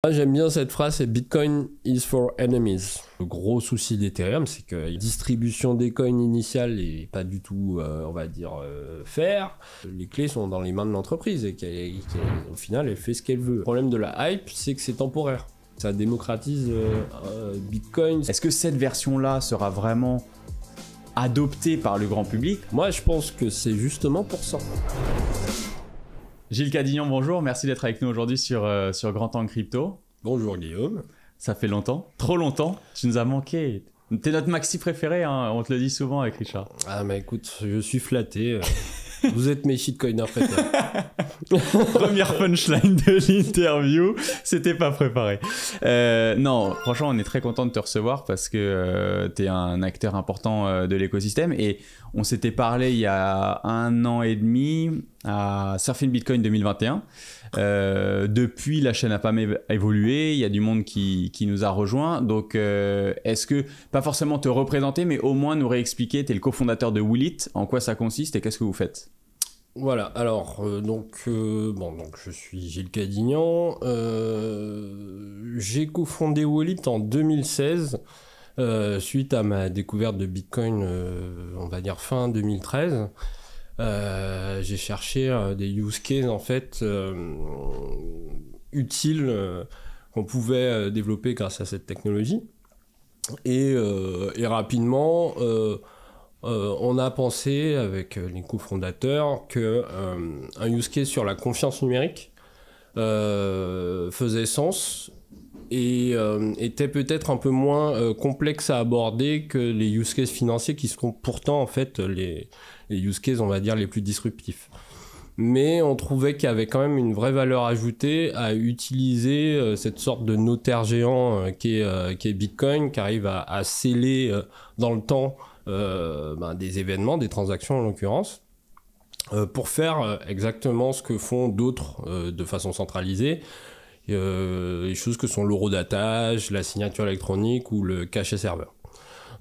Moi, j'aime bien cette phrase, c'est Bitcoin is for enemies. Le gros souci d'Ethereum, c'est que la distribution des coins initiales n'est pas du tout, on va dire, fair. Les clés sont dans les mains de l'entreprise et qu'au final, elle fait ce qu'elle veut. Le problème de la hype, c'est que c'est temporaire. Ça démocratise Bitcoin. Est-ce que cette version-là sera vraiment adoptée par le grand public? Moi, je pense que c'est justement pour ça. Gilles Cadignan, bonjour, merci d'être avec nous aujourd'hui sur Grand Angle Crypto. Bonjour Guillaume. Ça fait longtemps, trop longtemps, tu nous as manqué. T'es notre maxi préféré, hein, on te le dit souvent avec Richard. Ah mais écoute, je suis flatté. Vous êtes mes shitcoiners préférés. Première punchline de l'interview, c'était pas préparé. Non, franchement, on est très content de te recevoir parce que t'es un acteur important de l'écosystème et on s'était parlé il y a 1 an et demi à Surfing Bitcoin 2021. Depuis, la chaîne a pas mal évolué, il y a du monde qui nous a rejoints. Donc, est-ce que, pas forcément te représenter, mais au moins nous réexpliquer, tu es le cofondateur de Will It, en quoi ça consiste et qu'est-ce que vous faites? Voilà, alors, donc je suis Gilles Cadignan. J'ai cofondé Will It en 2016, suite à ma découverte de Bitcoin, on va dire fin 2013. J'ai cherché des use cases en fait utiles qu'on pouvait développer grâce à cette technologie et rapidement on a pensé avec les cofondateurs que un use case sur la confiance numérique faisait sens et était peut-être un peu moins complexe à aborder que les use cases financiers qui sont pourtant en fait les use cases, on va dire, les plus disruptifs. Mais on trouvait qu'il y avait quand même une vraie valeur ajoutée à utiliser cette sorte de notaire géant qui est Bitcoin, qui arrive à sceller dans le temps des événements, des transactions en l'occurrence, pour faire exactement ce que font d'autres de façon centralisée. Les choses que sont l'horodatage, la signature électronique ou le cachet serveur.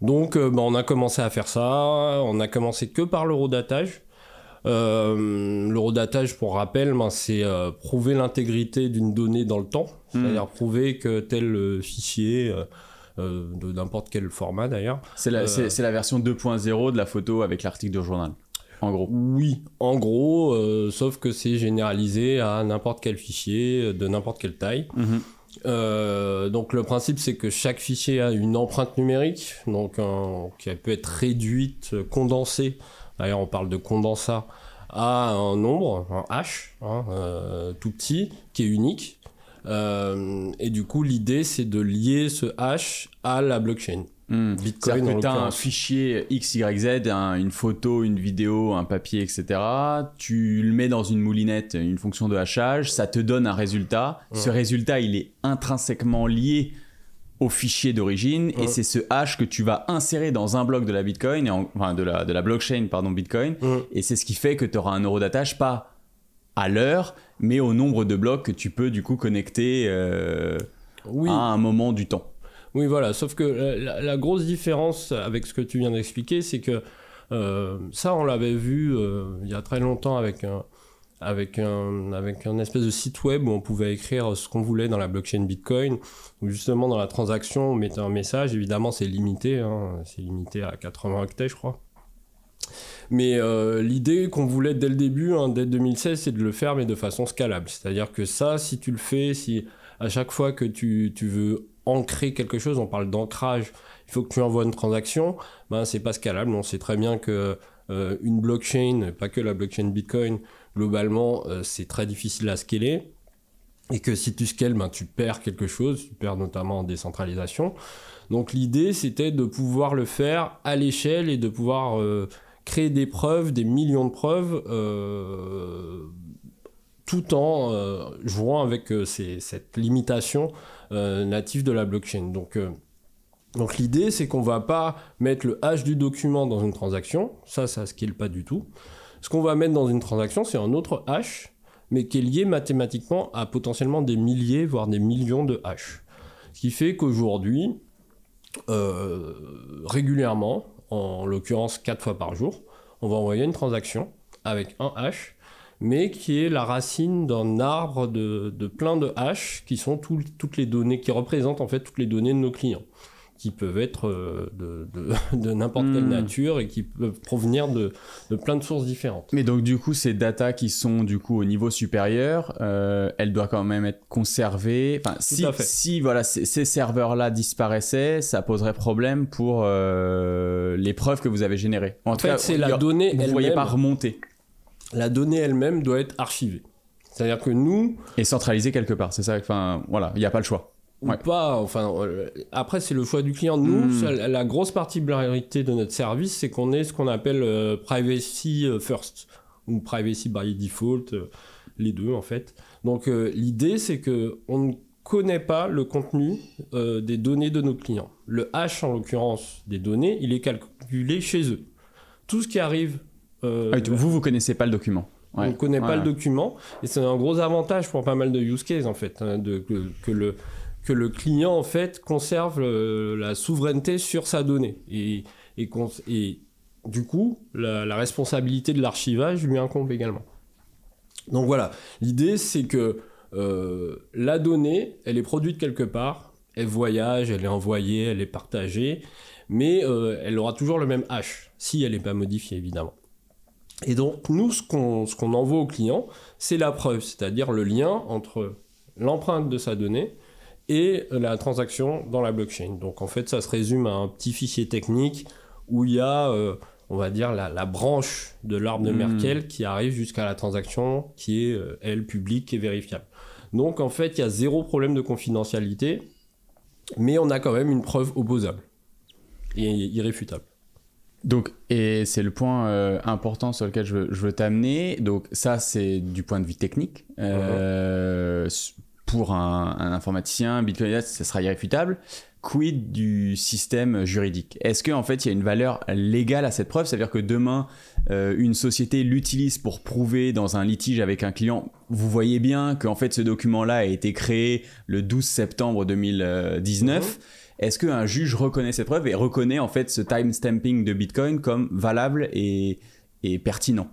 Donc on a commencé à faire ça, on a commencé que par l'horodatage. L'horodatage, pour rappel, c'est prouver l'intégrité d'une donnée dans le temps, c'est-à-dire prouver que tel fichier, de n'importe quel format d'ailleurs... C'est la version 2.0 de la photo avec l'article de journal. En gros. Oui, en gros, sauf que c'est généralisé à n'importe quel fichier, de n'importe quelle taille. Donc le principe, c'est que chaque fichier a une empreinte numérique, donc qui peut être réduite, condensée. D'ailleurs, on parle de condensat à un nombre, un hash, tout petit, qui est unique. Et du coup, l'idée, c'est de lier ce hash à la blockchain. Bitcoin, c'est-à-dire que tu as un fichier XYZ, une photo, une vidéo, un papier, etc. Tu le mets dans une moulinette, une fonction de hachage, ça te donne un résultat. Ce résultat, il est intrinsèquement lié au fichier d'origine et c'est ce hash que tu vas insérer dans un bloc de la Bitcoin, de la blockchain, pardon, Bitcoin. Et c'est ce qui fait que tu auras un horodatage pas à l'heure, mais au nombre de blocs que tu peux du coup connecter à un moment du temps. Oui, voilà, sauf que la grosse différence avec ce que tu viens d'expliquer, c'est que ça, on l'avait vu il y a très longtemps avec un espèce de site web où on pouvait écrire ce qu'on voulait dans la blockchain Bitcoin, où justement dans la transaction, on mettait un message, évidemment c'est limité à 80 octets, je crois. Mais l'idée qu'on voulait dès le début, dès 2016, c'est de le faire, mais de façon scalable. C'est-à-dire que ça, si tu le fais, si à chaque fois que tu veux ancrer quelque chose, on parle d'ancrage, il faut que tu envoies une transaction, c'est pas scalable. On sait très bien que une blockchain, pas que la blockchain Bitcoin, globalement, c'est très difficile à scaler. Et que si tu scales, tu perds quelque chose, tu perds notamment en décentralisation. Donc l'idée, c'était de pouvoir le faire à l'échelle et de pouvoir créer des preuves, des millions de preuves, tout en jouant avec cette limitation native de la blockchain. Donc l'idée, c'est qu'on va pas mettre le hash du document dans une transaction, ça scale pas du tout. Ce qu'on va mettre dans une transaction, c'est un autre hash, mais qui est lié mathématiquement à potentiellement des milliers, voire des millions de hash. Ce qui fait qu'aujourd'hui, régulièrement, en l'occurrence 4 fois par jour, on va envoyer une transaction avec un hash, mais qui est la racine d'un arbre de plein de haches qui sont toutes les données, qui représentent en fait toutes les données de nos clients, qui peuvent être de n'importe quelle nature et qui peuvent provenir de plein de sources différentes. Mais donc du coup, ces data qui sont du coup au niveau supérieur, elles doivent quand même être conservées. Enfin, si voilà, ces serveurs-là disparaissaient, ça poserait problème pour les preuves que vous avez générées. En tout fait, cas, c'est la donnée elle-même. Vous ne voyez pas remonter. La donnée elle-même doit être archivée. C'est-à-dire que nous... Et centralisée quelque part, c'est ça. Enfin, voilà, il n'y a pas le choix. Ou pas, enfin, après c'est le choix du client. Nous, la grosse particularité de notre service, c'est qu'on est ce qu'on appelle privacy first, ou privacy by default, les deux en fait. Donc l'idée, c'est qu'on ne connaît pas le contenu des données de nos clients. Le hash, en l'occurrence, des données, il est calculé chez eux. Tout ce qui arrive... vous connaissez pas le document. On ne connaît pas le document, et c'est un gros avantage pour pas mal de use cases en fait, hein, que le client en fait conserve la souveraineté sur sa donnée et du coup la responsabilité de l'archivage lui incombe également. Donc voilà, l'idée c'est que la donnée elle est produite quelque part, elle voyage, elle est envoyée, elle est partagée, mais elle aura toujours le même hash si elle n'est pas modifiée évidemment. Et donc nous ce qu'on envoie au client c'est la preuve, c'est-à-dire le lien entre l'empreinte de sa donnée et la transaction dans la blockchain. Donc en fait, ça se résume à un petit fichier technique où il y a, on va dire, la branche de l'arbre de Merkle qui arrive jusqu'à la transaction qui est, elle, publique et vérifiable. Donc en fait, il y a zéro problème de confidentialité, mais on a quand même une preuve opposable et irréfutable. Donc, et c'est le point important sur lequel je veux t'amener. Donc ça, c'est du point de vue technique. Pour un informaticien, Bitcoin, ça sera irréfutable. Quid du système juridique? Est-ce qu'en fait, il y a une valeur légale à cette preuve? C'est-à-dire que demain, une société l'utilise pour prouver dans un litige avec un client. Vous voyez bien qu'en fait, ce document-là a été créé le 12 septembre 2019. Est-ce qu'un juge reconnaît cette preuve et reconnaît en fait ce timestamping de Bitcoin comme valable et pertinent?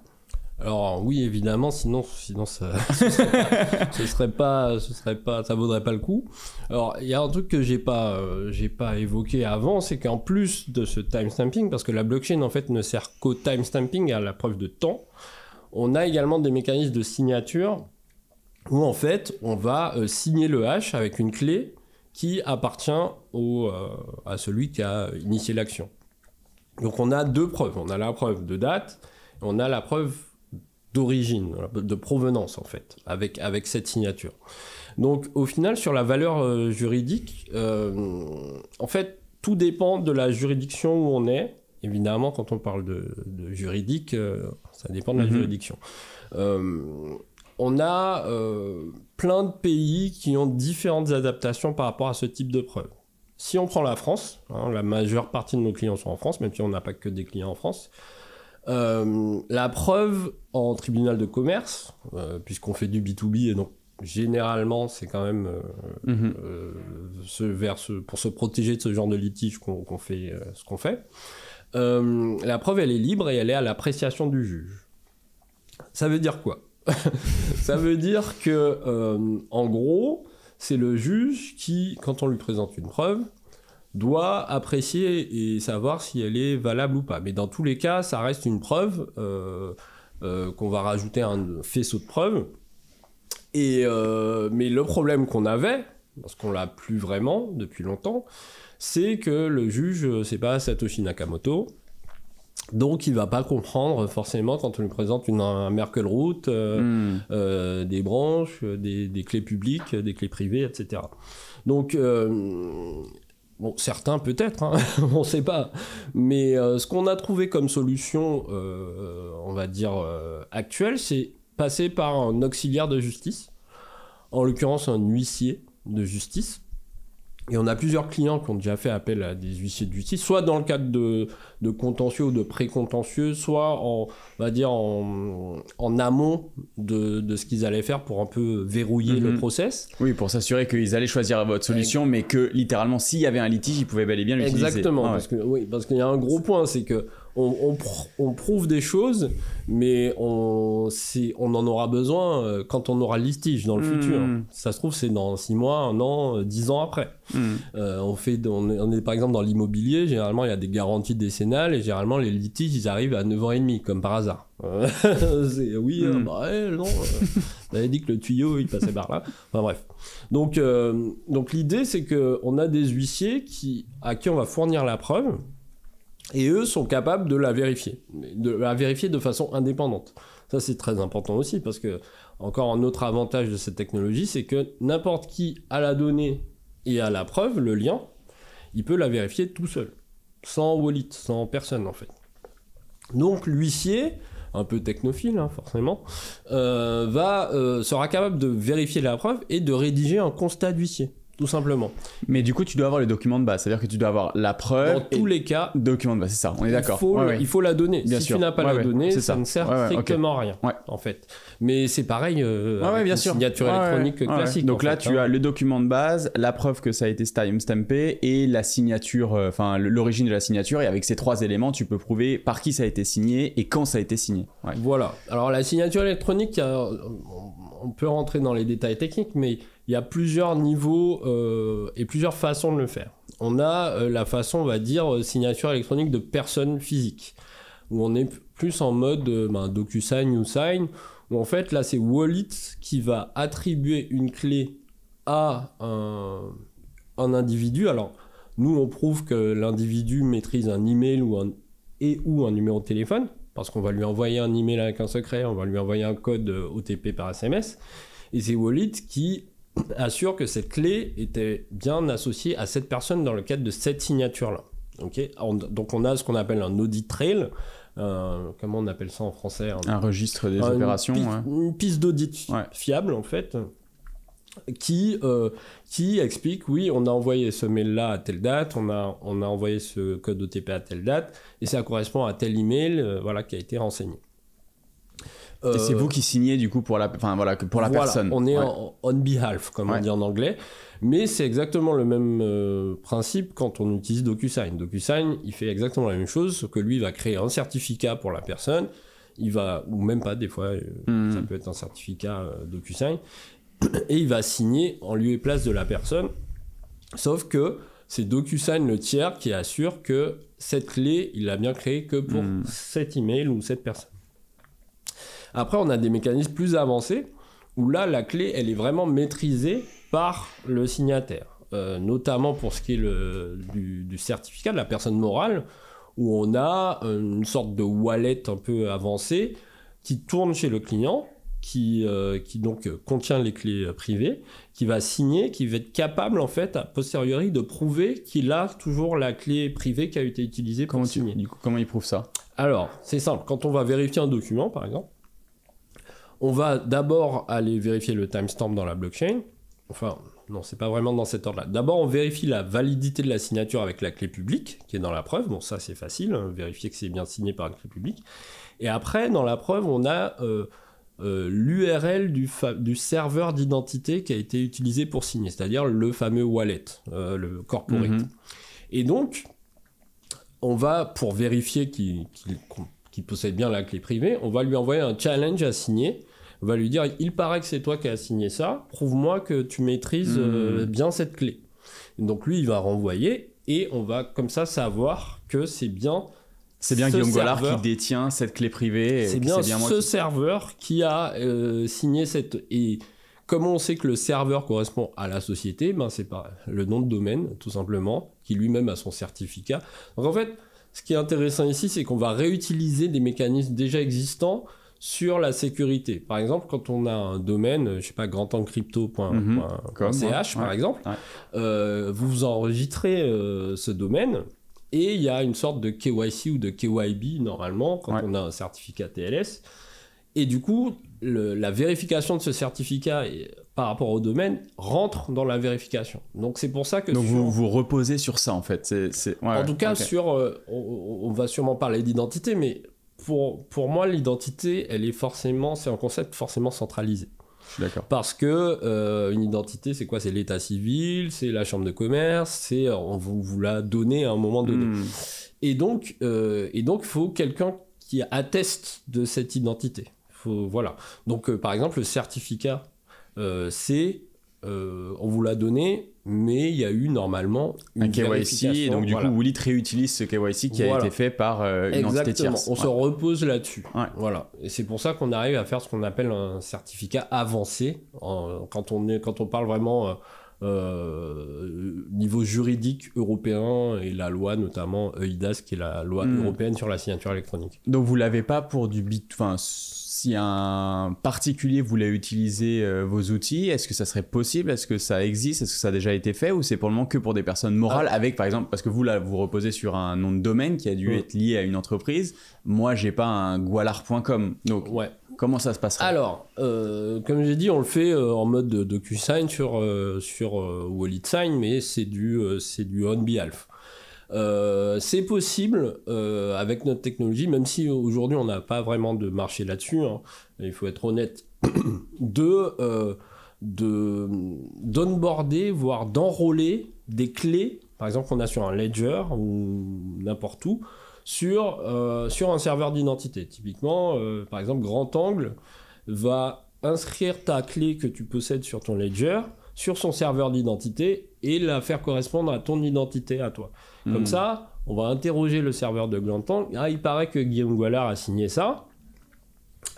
Alors oui, évidemment, sinon ça ça vaudrait pas le coup. Alors il y a un truc que j'ai pas évoqué avant, c'est qu'en plus de ce timestamping, parce que la blockchain en fait ne sert qu'au timestamping, à la preuve de temps, on a également des mécanismes de signature où en fait on va signer le hash avec une clé qui appartient à celui qui a initié l'action. Donc on a deux preuves, on a la preuve de date, et on a la preuve d'origine, de provenance en fait, avec cette signature. Donc au final, sur la valeur juridique, en fait, tout dépend de la juridiction où on est. Évidemment, quand on parle de juridique, ça dépend de la juridiction. On a plein de pays qui ont différentes adaptations par rapport à ce type de preuve. Si on prend la France, hein, la majeure partie de nos clients sont en France, même si on n'a pas que des clients en France. La preuve en tribunal de commerce, puisqu'on fait du B2B et donc généralement c'est quand même pour se protéger de ce genre de litige qu'on fait ce qu'on fait. La preuve elle est libre et elle est à l'appréciation du juge. Ça veut dire quoi? Ça veut dire que en gros c'est le juge qui, quand on lui présente une preuve, doit apprécier et savoir si elle est valable ou pas. Mais dans tous les cas, ça reste une preuve qu'on va rajouter à un faisceau de preuves. Mais le problème qu'on avait, parce qu'on l'a plus vraiment depuis longtemps, c'est que le juge, c'est pas Satoshi Nakamoto, donc il va pas comprendre forcément quand on lui présente un Merkle root, des branches, des clés publiques, des clés privées, etc. Donc bon, certains peut-être, hein, on ne sait pas. Mais ce qu'on a trouvé comme solution, on va dire actuelle, c'est passer par un auxiliaire de justice, en l'occurrence un huissier de justice. Et on a plusieurs clients qui ont déjà fait appel à des huissiers de justice, soit dans le cadre de contentieux ou de pré-contentieux, soit on va dire en amont de ce qu'ils allaient faire pour un peu verrouiller le process. Oui, pour s'assurer qu'ils allaient choisir votre solution, mais que littéralement s'il y avait un litige, ils pouvaient bel et bien l'utiliser. Exactement, parce qu'il y a un gros point, c'est que on prouve des choses, mais on en aura besoin quand on aura le litige dans le futur. Ça se trouve, c'est dans 6 mois, 1 an, 10 ans après. On est par exemple dans l'immobilier, généralement il y a des garanties décennales et généralement les litiges ils arrivent à 9 ans et demi, comme par hasard. On avait dit que le tuyau il passait par là. Enfin bref. Donc l'idée c'est qu'on a des huissiers à qui on va fournir la preuve. Et eux sont capables de la vérifier de façon indépendante. Ça, c'est très important aussi, parce que, encore un autre avantage de cette technologie, c'est que n'importe qui a la donnée et a la preuve, le lien, il peut la vérifier tout seul, sans wallet, sans personne en fait. Donc l'huissier, un peu technophile forcément, sera capable de vérifier la preuve et de rédiger un constat d'huissier. Tout simplement. Mais du coup, tu dois avoir les documents de base. C'est-à-dire que tu dois avoir la preuve. Dans tous les cas. Documents de base, c'est ça. On est d'accord. Il faut la donner. Bien si sûr. Tu n'as pas la donnée, ça ne sert strictement à rien. En fait. Mais c'est pareil avec une signature électronique classique. Donc là, tu as le document de base, la preuve que ça a été timestampé et la signature, l'origine de la signature. Et avec ces 3 éléments, tu peux prouver par qui ça a été signé et quand ça a été signé. Voilà. Alors la signature électronique, on peut rentrer dans les détails techniques, mais il y a plusieurs niveaux et plusieurs façons de le faire. On a la façon, on va dire, signature électronique de personne physique, où on est plus en mode DocuSign, YouSign, où en fait, là, c'est Wallet qui va attribuer une clé à un individu. Alors, nous, on prouve que l'individu maîtrise un email ou un numéro de téléphone, parce qu'on va lui envoyer un email avec un secret, on va lui envoyer un code OTP par SMS, et c'est Wallet qui assure que cette clé était bien associée à cette personne dans le cadre de cette signature-là. Okay, donc on a ce qu'on appelle un audit trail, comment on appelle ça en français, un registre des opérations. Une piste d'audit fiable en fait, qui explique, oui, on a envoyé ce mail-là à telle date, on a envoyé ce code OTP à telle date, et ça correspond à tel email qui a été renseigné. Et c'est vous qui signez du coup pour la personne. On est on behalf, comme on dit en anglais. Mais c'est exactement le même principe quand on utilise DocuSign. DocuSign, il fait exactement la même chose, sauf que lui, il va créer un certificat pour la personne. Ou même pas, des fois, ça peut être un certificat DocuSign. Et il va signer en lieu et place de la personne. Sauf que c'est DocuSign le tiers qui assure que cette clé, il l'a bien créée que pour cet email ou cette personne. Après, on a des mécanismes plus avancés où là, la clé, elle est vraiment maîtrisée par le signataire. Notamment pour ce qui est du certificat de la personne morale, où on a une sorte de wallet un peu avancée qui tourne chez le client, qui donc contient les clés privées, qui va signer, qui va être capable, en fait, a posteriori, de prouver qu'il a toujours la clé privée qui a été utilisée pour signer. Du coup, comment il prouve ça ? Alors, c'est simple. Quand on va vérifier un document, par exemple, on va d'abord aller vérifier le timestamp dans la blockchain. Enfin, non, c'est pas vraiment dans cet ordre-là. D'abord, on vérifie la validité de la signature avec la clé publique, qui est dans la preuve. Bon, ça, c'est facile, vérifier que c'est bien signé par une clé publique. Et après, dans la preuve, on a l'URL du serveur d'identité qui a été utilisé pour signer, c'est-à-dire le fameux wallet, le corporate. Et donc, on va, pour vérifier qu'il possède bien la clé privée, on va lui envoyer un challenge à signer. On va lui dire, il paraît que c'est toi qui as signé ça, prouve-moi que tu maîtrises bien cette clé. Et donc lui, il va renvoyer et on va comme ça savoir que c'est bien Guillaume Gollard qui détient cette clé privée. C'est bien ce serveur qui a signé cette... Et comment on sait que le serveur correspond à la société ? C'est par le nom de domaine, tout simplement, qui lui-même a son certificat. Donc en fait, ce qui est intéressant ici, c'est qu'on va réutiliser des mécanismes déjà existants sur la sécurité. Par exemple, quand on a un domaine, je sais pas, grandtancrypto.ch par exemple, vous enregistrez ce domaine et il y a une sorte de KYC ou de KYB normalement quand on a un certificat TLS. Et du coup, la vérification de ce certificat par rapport au domaine rentre dans la vérification. Donc c'est pour ça que... Donc vous reposez sur ça en fait. En tout cas, on va sûrement parler d'identité, mais pour moi, l'identité, c'est un concept forcément centralisé. Je suis d'accord. Parce que une identité, c'est quoi? C'est l'état civil, c'est la chambre de commerce, c'est on vous l'a donné à un moment donné. Et donc, il faut quelqu'un qui atteste de cette identité. Voilà. Donc, par exemple, le certificat, on vous l'a donné, mais il y a eu normalement une KYC, et donc du coup, Woollit réutilise ce KYC qui a été fait par une entité tierce. On se repose là-dessus. Voilà. Et c'est pour ça qu'on arrive à faire ce qu'on appelle un certificat avancé, quand on parle vraiment niveau juridique européen, et la loi notamment EIDAS, qui est la loi européenne sur la signature électronique. Donc vous l'avez pas pour du enfin, si un particulier voulait utiliser vos outils, est-ce que ça serait possible? Est-ce que ça existe? Est-ce que ça a déjà été fait? Ou c'est pour le moment que pour des personnes morales avec, par exemple, parce que vous, là, vous reposez sur un nom de domaine qui a dû être lié à une entreprise. Moi, j'ai pas un Gwalar.com. Donc, comment ça se passerait? Alors, comme j'ai dit, on le fait en mode DocuSign sur Woollit Sign, mais c'est du on behalf. C'est possible avec notre technologie, même si aujourd'hui on n'a pas vraiment de marché là-dessus, hein, il faut être honnête, d'onboarder, voire d'enrôler des clés, par exemple qu'on a sur un ledger ou n'importe où, sur un serveur d'identité. Typiquement, par exemple, Grand Angle va inscrire ta clé que tu possèdes sur ton ledger sur son serveur d'identité et la faire correspondre à ton identité à toi. Comme ça, on va interroger le serveur de Grand Angle. Ah, il paraît que Guillaume Gwalar a signé ça.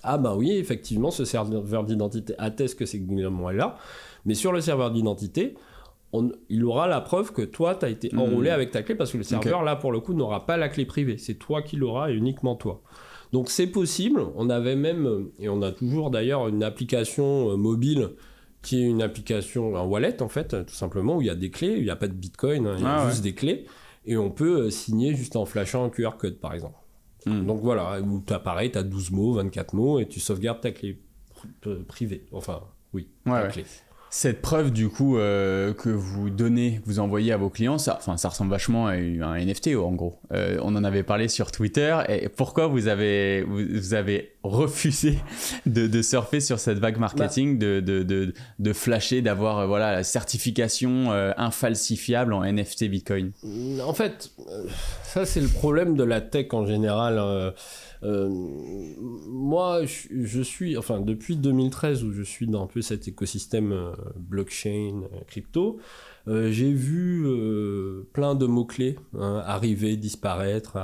Ah ben oui, effectivement, ce serveur d'identité atteste que c'est Guillaume Gwalar. Mais sur le serveur d'identité, il aura la preuve que toi, tu as été enrôlé avec ta clé, parce que le serveur, là, pour le coup, n'aura pas la clé privée. C'est toi qui l'auras et uniquement toi. Donc c'est possible. On avait même, et on a toujours d'ailleurs, une application mobile qui est une application, un wallet en fait, tout simplement, où il y a des clés, il n'y a pas de bitcoin, il y a juste des clés, et on peut signer juste en flashant un QR code par exemple. Donc voilà, où tu as 12 mots, 24 mots, et tu sauvegardes ta clé privée, enfin oui, ta clé. Cette preuve du coup que vous envoyez à vos clients, ça ressemble vachement à un NFT en gros. On en avait parlé sur Twitter. Et pourquoi vous avez refusé de surfer sur cette vague marketing, de flasher, d'avoir la certification infalsifiable en NFT Bitcoin? En fait, ça c'est le problème de la tech en général. Moi, je suis, enfin, depuis 2013 où je suis dans un peu cet écosystème blockchain, crypto, j'ai vu plein de mots-clés arriver, disparaître.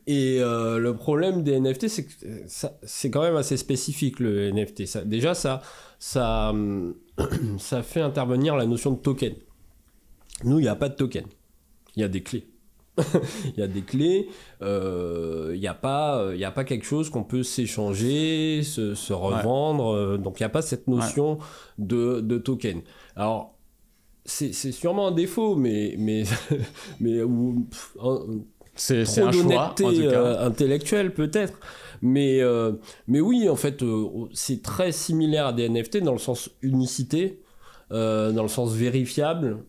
Et le problème des NFT, c'est que c'est quand même assez spécifique, le NFT. Ça fait intervenir la notion de token. Nous, il n'y a pas de token. Il y a des clés. Il y a des clés, il n'y a pas quelque chose qu'on peut s'échanger, se revendre, donc il n'y a pas cette notion de token. Alors, c'est sûrement un défaut, mais c'est un choix, en tout cas. Intellectuel peut-être, mais oui, en fait, c'est très similaire à des NFT dans le sens unicité, dans le sens vérifiable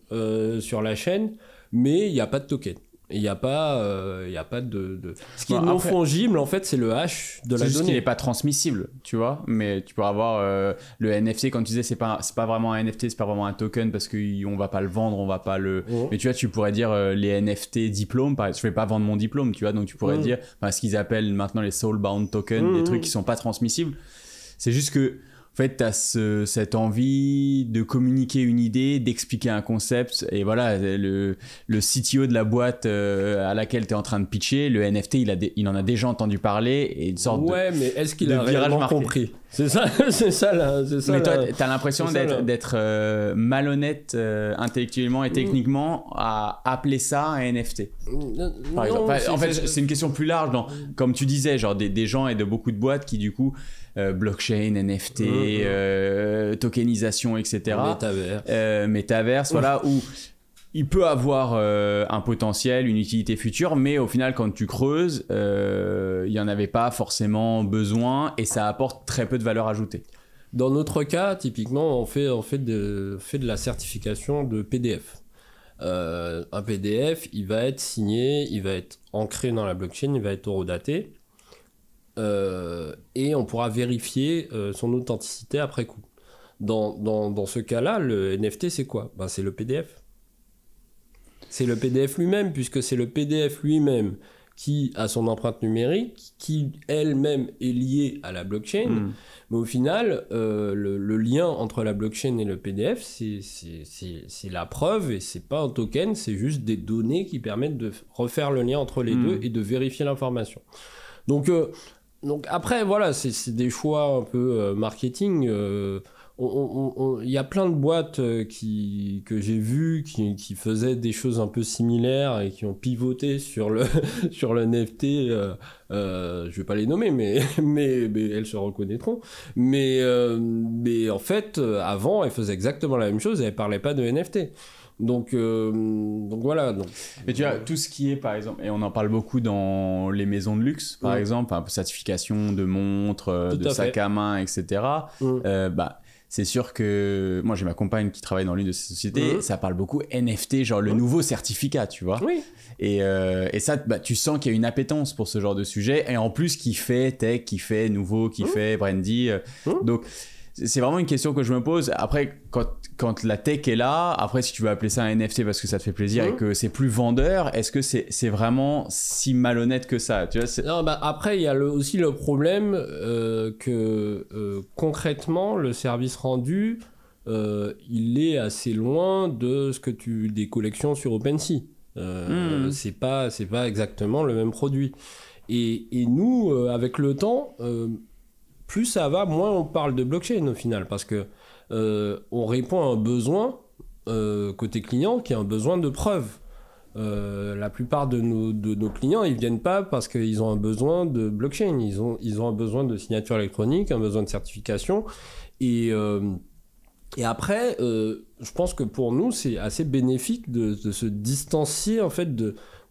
sur la chaîne, mais il n'y a pas de token. Il n'y a pas de... Ce qui est non fongible, en fait, c'est le hash de la donnée. C'est juste qu'il n'est pas transmissible, tu vois. Mais tu peux avoir le NFT, quand tu disais, c'est pas vraiment un NFT, c'est pas vraiment un token parce qu'on ne va pas le vendre, on va pas le... Mais tu vois, tu pourrais dire les NFT diplômes, je ne vais pas vendre mon diplôme, tu vois. Donc tu pourrais dire ce qu'ils appellent maintenant les soulbound tokens, des trucs qui ne sont pas transmissibles. C'est juste que... En fait, tu as cette envie de communiquer une idée, d'expliquer un concept. Et voilà, le CTO de la boîte à laquelle tu es en train de pitcher, le NFT, il en a déjà entendu parler. Et une sorte mais est-ce qu'il a réellement compris? C'est ça là. Mais toi, tu as l'impression d'être malhonnête intellectuellement et techniquement à appeler ça un NFT. Par exemple. En fait, c'est une question plus large. Comme tu disais, genre des gens et de beaucoup de boîtes qui, du coup, blockchain, NFT, tokenisation, etc. Métaverse, voilà, où il peut avoir un potentiel, une utilité future, mais au final, quand tu creuses, il n'y en avait pas forcément besoin et ça apporte très peu de valeur ajoutée. Dans notre cas, typiquement, on fait de la certification de PDF. Un PDF, il va être signé, il va être ancré dans la blockchain, il va être horodaté. et on pourra vérifier son authenticité après coup. Dans ce cas-là, le NFT, c'est quoi ? Ben, c'est le PDF. C'est le PDF lui-même, puisque c'est le PDF lui-même qui a son empreinte numérique, qui elle-même est liée à la blockchain. Mais au final, le lien entre la blockchain et le PDF, c'est la preuve, et c'est pas un token, c'est juste des données qui permettent de refaire le lien entre les deux et de vérifier l'information. Donc après, voilà, c'est des choix un peu marketing. Il y a plein de boîtes que j'ai vues qui faisaient des choses un peu similaires et qui ont pivoté sur le NFT. Je vais pas les nommer, mais elles se reconnaîtront. Mais en fait, avant, elles faisaient exactement la même chose et elles parlaient pas de NFT. Donc voilà. Mais tu vois, tout ce qui est, par exemple, et on en parle beaucoup dans les maisons de luxe, par exemple, un peu certification de montres, de sacs à main, etc. C'est sûr que moi j'ai ma compagne qui travaille dans l'une de ces sociétés, ça parle beaucoup NFT, genre le nouveau certificat, tu vois. Oui. Et ça, tu sens qu'il y a une appétence pour ce genre de sujet, et en plus qui fait tech, qui fait nouveau, qui fait brandy. Donc c'est vraiment une question que je me pose. Après, quand la tech est là, après si tu veux appeler ça un NFT parce que ça te fait plaisir et que c'est plus vendeur, est-ce que c'est vraiment si malhonnête que ça, tu vois, Non, après, il y a aussi le problème que concrètement, le service rendu, il est assez loin de ce que des collections sur OpenSea. C'est pas exactement le même produit. Et nous, avec le temps... plus ça va, moins on parle de blockchain au final, parce que on répond à un besoin côté client qui est un besoin de preuve. La plupart de nos clients, ils viennent pas parce qu'ils ont un besoin de blockchain, ils ont un besoin de signature électronique, un besoin de certification, et après, je pense que pour nous, c'est assez bénéfique de se distancier en fait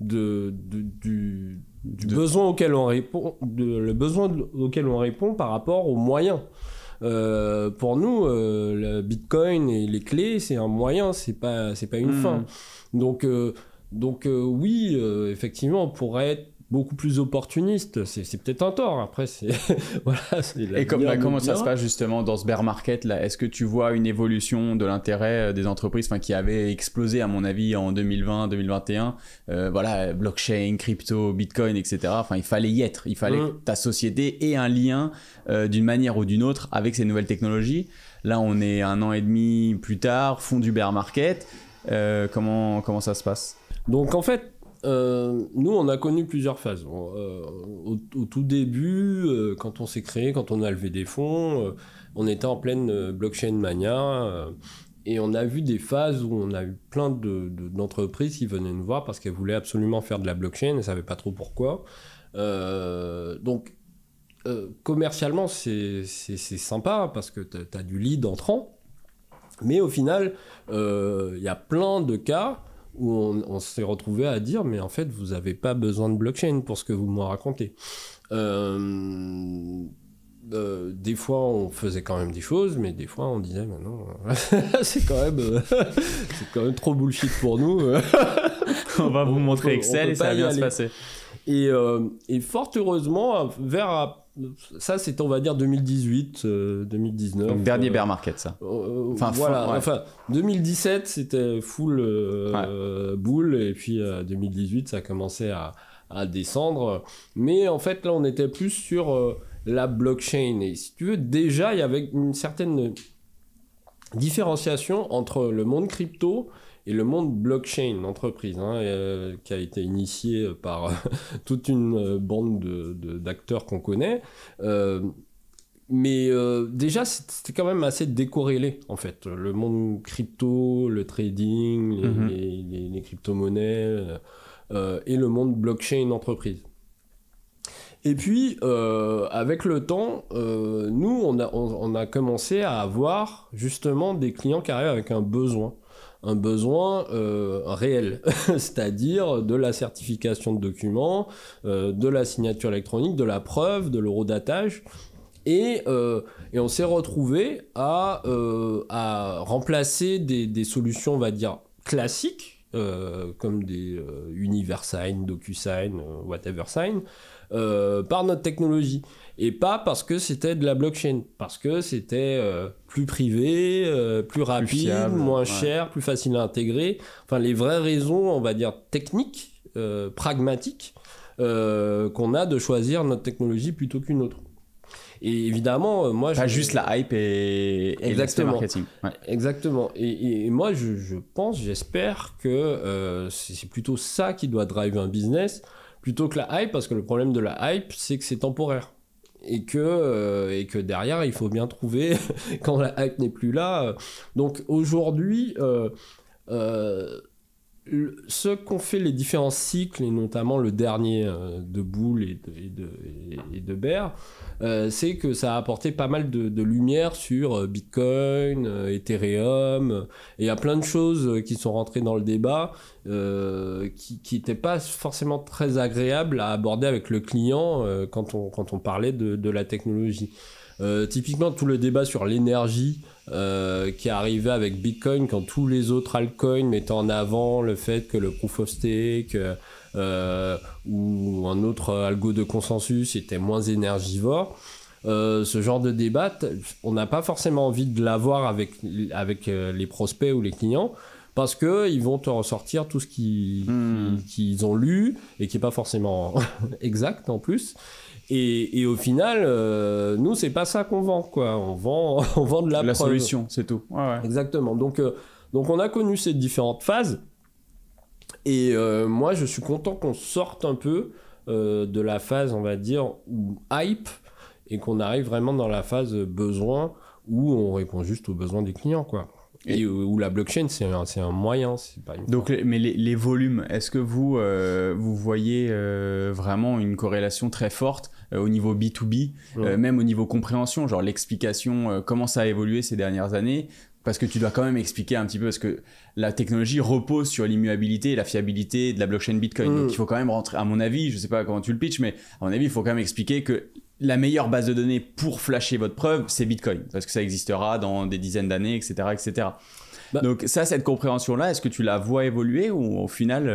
du besoin auquel on répond, le besoin auquel on répond par rapport aux moyens. Pour nous, le Bitcoin et les clés, c'est un moyen, c'est pas une fin. Donc oui, effectivement, on pourrait être beaucoup plus opportuniste, c'est peut-être un tort. Après, c'est voilà. Et comment ça se passe justement dans ce bear market là? Est-ce que tu vois une évolution de l'intérêt des entreprises, qui avait explosé à mon avis en 2020, 2021? Voilà, blockchain, crypto, Bitcoin, etc. Enfin, il fallait y être. Il fallait que ta société ait un lien d'une manière ou d'une autre avec ces nouvelles technologies. Là, on est 1 an et demi plus tard, fond du bear market. Comment ça se passe? Donc en fait, nous, on a connu plusieurs phases. Au tout début, quand on s'est créé, quand on a levé des fonds, on était en pleine blockchain mania. Et on a vu des phases où on a eu plein d'entreprises qui venaient nous voir parce qu'elles voulaient absolument faire de la blockchain et ne savaient pas trop pourquoi. Donc, commercialement, c'est sympa parce que tu as du lead entrant. Mais au final, y a plein de cas où on s'est retrouvé à dire mais en fait vous n'avez pas besoin de blockchain pour ce que vous me racontez. Des fois on faisait quand même des choses, mais des fois on disait mais non, c'est quand même trop bullshit pour nous. On va vous montrer Excel et ça va bien se passer. Et fort heureusement, ça c'était on va dire 2018, 2019. Donc dernier bear market ça. Enfin 2017 c'était full bull, et puis 2018 ça commençait à descendre. Mais en fait là on était plus sur la blockchain, et si tu veux déjà il y avait une certaine différenciation entre le monde crypto et le monde blockchain entreprise, qui a été initié par toute une bande d'acteurs qu'on connaît. Mais déjà, c'était quand même assez décorrélé, en fait. Le monde crypto, le trading, les crypto-monnaies, et le monde blockchain entreprise. Et puis, avec le temps, nous, on a commencé à avoir justement des clients qui arrivent avec un besoin réel, c'est-à-dire de la certification de documents, de la signature électronique, de la preuve, de l'eurodatage. Et on s'est retrouvé à remplacer des solutions, on va dire, classiques, comme des UniverSign, DocuSign, WhateverSign, par notre technologie. Et pas parce que c'était de la blockchain, parce que c'était plus privé, plus rapide, plus fiable, moins cher, plus facile à intégrer. Enfin, les vraies raisons, on va dire, techniques, pragmatiques, qu'on a de choisir notre technologie plutôt qu'une autre. Et évidemment, moi... Pas juste la hype et l'aspect marketing. Ouais. Exactement. Et moi, je pense, j'espère que c'est plutôt ça qui doit driver un business, plutôt que la hype, parce que le problème de la hype, c'est que c'est temporaire. Et que derrière, il faut bien trouver, quand la hype n'est plus là. Donc aujourd'hui... ce qu'ont fait les différents cycles, et notamment le dernier de Bull et de Bear, c'est que ça a apporté pas mal de lumière sur Bitcoin, Ethereum, et il y a plein de choses qui sont rentrées dans le débat qui n'étaient pas forcément très agréables à aborder avec le client quand on parlait de la technologie. Typiquement tout le débat sur l'énergie qui est arrivé avec Bitcoin quand tous les autres altcoins mettaient en avant le fait que le proof of stake ou un autre algo de consensus était moins énergivore. Ce genre de débat, on n'a pas forcément envie de l'avoir avec les prospects ou les clients, parce qu'ils vont te ressortir tout ce qu'ils ont lu et qui n'est pas forcément exact en plus. Et au final, nous, c'est pas ça qu'on vend, quoi. On vend de la preuve. Solution, c'est tout. Ouais. Exactement. Donc, on a connu ces différentes phases. Et moi, je suis content qu'on sorte un peu de la phase, on va dire, hype, et qu'on arrive vraiment dans la phase besoin, où on répond juste aux besoins des clients, quoi. Et où la blockchain, c'est un moyen, c'est pas une... Donc, mais les volumes, est-ce que vous voyez vraiment une corrélation très forte au niveau B2B, même au niveau compréhension, genre l'explication, comment ça a évolué ces dernières années? Parce que tu dois quand même expliquer un petit peu, parce que la technologie repose sur l'immuabilité et la fiabilité de la blockchain Bitcoin. Donc il faut quand même rentrer, à mon avis, je sais pas comment tu le pitches, mais à mon avis, il faut quand même expliquer que la meilleure base de données pour flasher votre preuve, c'est Bitcoin, parce que ça existera dans des dizaines d'années, etc., etc. Donc ça, cette compréhension-là, est-ce que tu la vois évoluer ou au final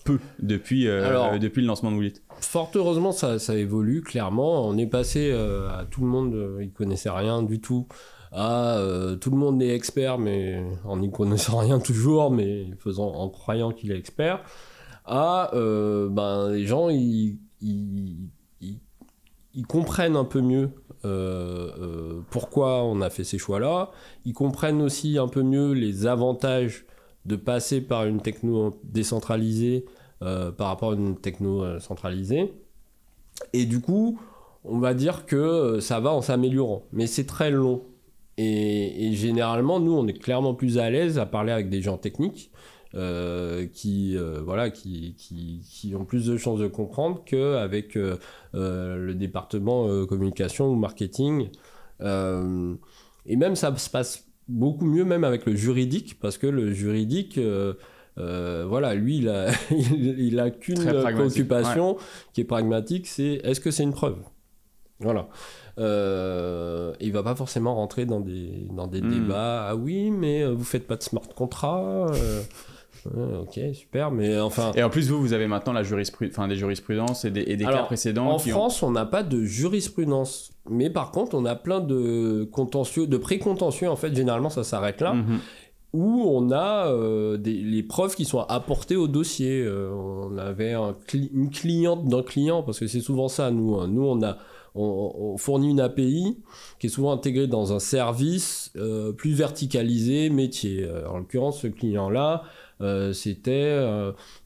peu depuis le lancement de Woolit? Fort heureusement, ça évolue clairement. On est passé à tout le monde, il connaissait rien du tout, à tout le monde est expert, mais en n'y connaissant rien toujours, mais en croyant qu'il est expert, à les gens ils comprennent un peu mieux pourquoi on a fait ces choix-là. Ils comprennent aussi un peu mieux les avantages de passer par une techno décentralisée par rapport à une techno centralisée. Et du coup, on va dire que ça va en s'améliorant. Mais c'est très long. Et généralement, nous, on est clairement plus à l'aise à parler avec des gens techniques qui ont plus de chances de comprendre qu'avec le département communication ou marketing. Et même ça se passe beaucoup mieux même avec le juridique, parce que le juridique, lui, il a qu'une préoccupation qui est pragmatique, c'est est-ce que c'est une preuve ? Voilà. Il va pas forcément rentrer dans des débats. Ah oui, mais vous faites pas de smart contract. Ok, super, mais enfin... Et en plus, vous avez maintenant des jurisprudences et des cas précédents. En France, on n'a pas de jurisprudence. Mais par contre, on a plein de contentieux, de pré-contentieux, en fait, généralement, ça s'arrête là. Où on a les preuves qui sont apportées au dossier. On avait une cliente d'un client, parce que c'est souvent ça, nous. Hein. Nous, on fournit une API qui est souvent intégrée dans un service plus verticalisé, métier. En l'occurrence, ce client-là, il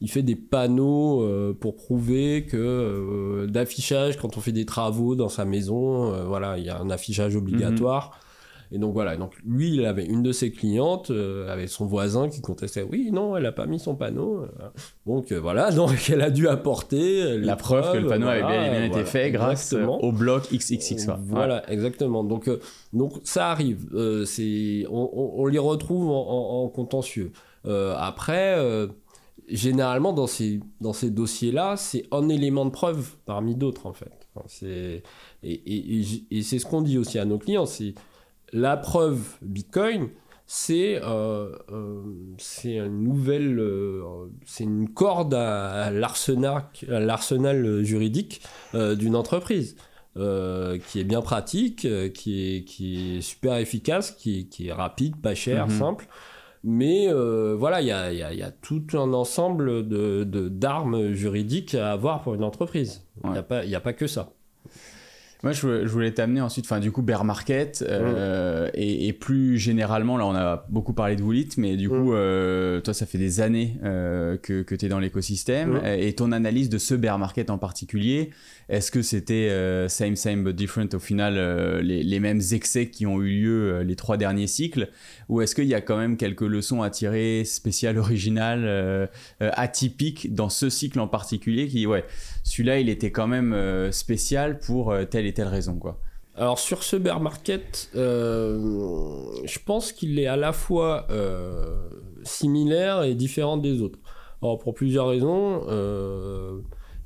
fait des panneaux pour prouver que d'affichage, quand on fait des travaux dans sa maison, il y a un affichage obligatoire. Et donc voilà, donc lui il avait une de ses clientes avec son voisin qui contestait, oui non elle a pas mis son panneau, donc donc elle a dû apporter la preuve que le panneau avait bien été fait grâce au bloc XXX. Voilà, exactement, donc ça arrive, on les retrouve en contentieux. Après généralement dans ces dossiers là c'est un élément de preuve parmi d'autres en fait. Et c'est ce qu'on dit aussi à nos clients, c'est la preuve Bitcoin, c'est une nouvelle, c'est une corde à l'arsenal juridique d'une entreprise. Qui est bien pratique, qui est super efficace, qui est rapide, pas cher, simple. Mais voilà, il y a tout un ensemble d'armes juridiques à avoir pour une entreprise. Il n'y a pas que ça. Moi, je voulais t'amener ensuite, du coup, bear market, et plus généralement, là, on a beaucoup parlé de Woolit, mais du coup, toi, ça fait des années que tu es dans l'écosystème, et ton analyse de ce bear market en particulier, est-ce que c'était same but different, au final, les mêmes excès qui ont eu lieu les 3 derniers cycles, ou est-ce qu'il y a quand même quelques leçons à tirer, spéciales, originales, atypiques dans ce cycle en particulier, qui, celui-là, il était quand même spécial pour telle et telle raison, quoi. Alors sur ce bear market, je pense qu'il est à la fois similaire et différent des autres. Alors pour plusieurs raisons.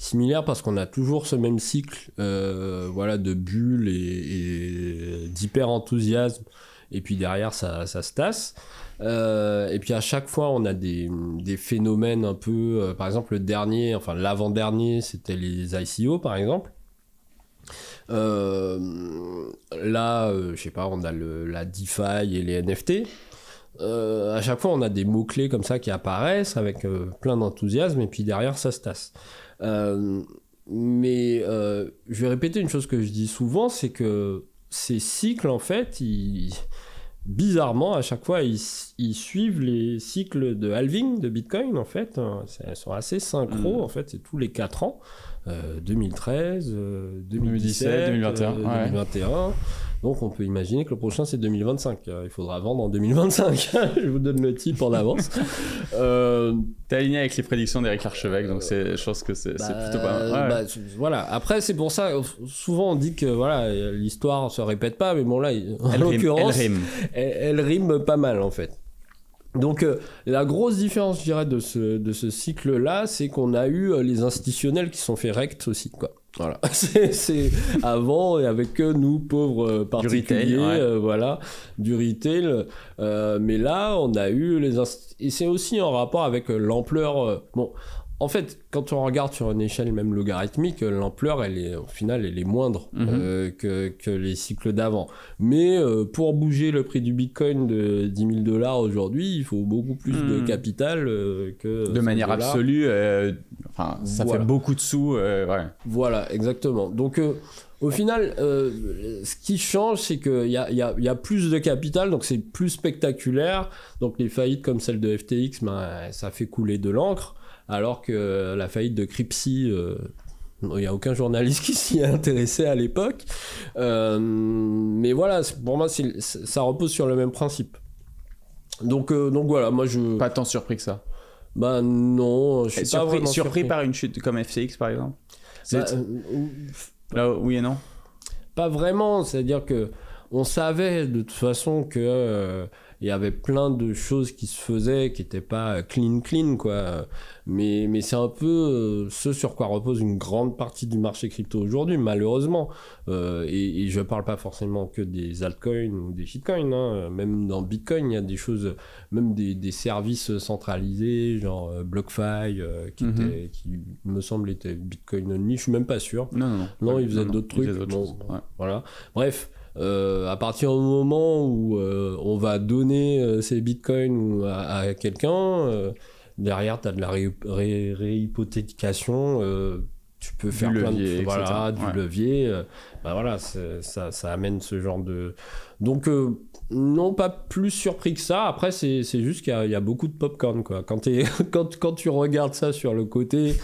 Similaire parce qu'on a toujours ce même cycle de bulles et d'hyper enthousiasme, et puis derrière ça se tasse. Et puis à chaque fois on a des phénomènes un peu, par exemple l'avant-dernier c'était les ICO par exemple. Là je sais pas, on a la DeFi et les NFT. À chaque fois on a des mots-clés comme ça qui apparaissent avec plein d'enthousiasme, et puis derrière ça se tasse. Mais je vais répéter une chose que je dis souvent, c'est que ces cycles en fait bizarrement à chaque fois ils suivent les cycles de halving de Bitcoin en fait. Elles sont assez synchro en fait, c'est tous les 4 ans. 2013, 2017, 2021. 2021. Donc on peut imaginer que le prochain c'est 2025. Il faudra vendre en 2025. Je vous donne le type en avance. T'es aligné avec les prédictions d'Éric Larchevêque, donc je pense que c'est plutôt pas mal. Voilà. Après c'est pour ça, souvent on dit que l'histoire se répète pas, mais bon là, en l'occurrence, elle rime pas mal en fait. Donc la grosse différence, je dirais, de ce cycle-là, c'est qu'on a eu les institutionnels qui sont fait rect aussi, quoi. Voilà, c'est avant, et avec nous pauvres particuliers, du retail, du retail. Mais là, on a eu et c'est aussi en rapport avec l'ampleur. En fait, quand on regarde sur une échelle même logarithmique, l'ampleur, au final, elle est moindre que les cycles d'avant. Mais pour bouger le prix du Bitcoin de $10,000 aujourd'hui, il faut beaucoup plus de capital que... De manière absolue, ça fait beaucoup de sous. Voilà, exactement. Donc, au final, ce qui change, c'est qu'il y a plus de capital, donc c'est plus spectaculaire. Donc, les faillites comme celle de FTX, ça fait couler de l'encre. Alors que la faillite de Crypsy, il n'y a aucun journaliste qui s'y est intéressé à l'époque. Mais voilà, pour moi, ça repose sur le même principe. Donc voilà, moi je... Pas tant surpris que ça. Non, je suis pas vraiment surpris par une chute comme FTX, par exemple. Là, oui et non. Pas vraiment, c'est-à-dire que on savait de toute façon que... il y avait plein de choses qui se faisaient qui n'étaient pas clean quoi, mais c'est un peu ce sur quoi repose une grande partie du marché crypto aujourd'hui, malheureusement. Et je parle pas forcément que des altcoins ou des shitcoins, hein. Même dans Bitcoin il y a des choses, même des services centralisés genre BlockFi qui me semble était Bitcoin only, je suis même pas sûr. Non, ils faisaient d'autres trucs. Voilà, bref. À partir du moment où on va donner ces bitcoins à quelqu'un, derrière tu as de la réhypothécation, tu peux faire plein de du levier, ça amène ce genre de... Donc non, pas plus surpris que ça. Après c'est juste qu'il y a beaucoup de popcorn, quoi. Quand tu regardes ça sur le côté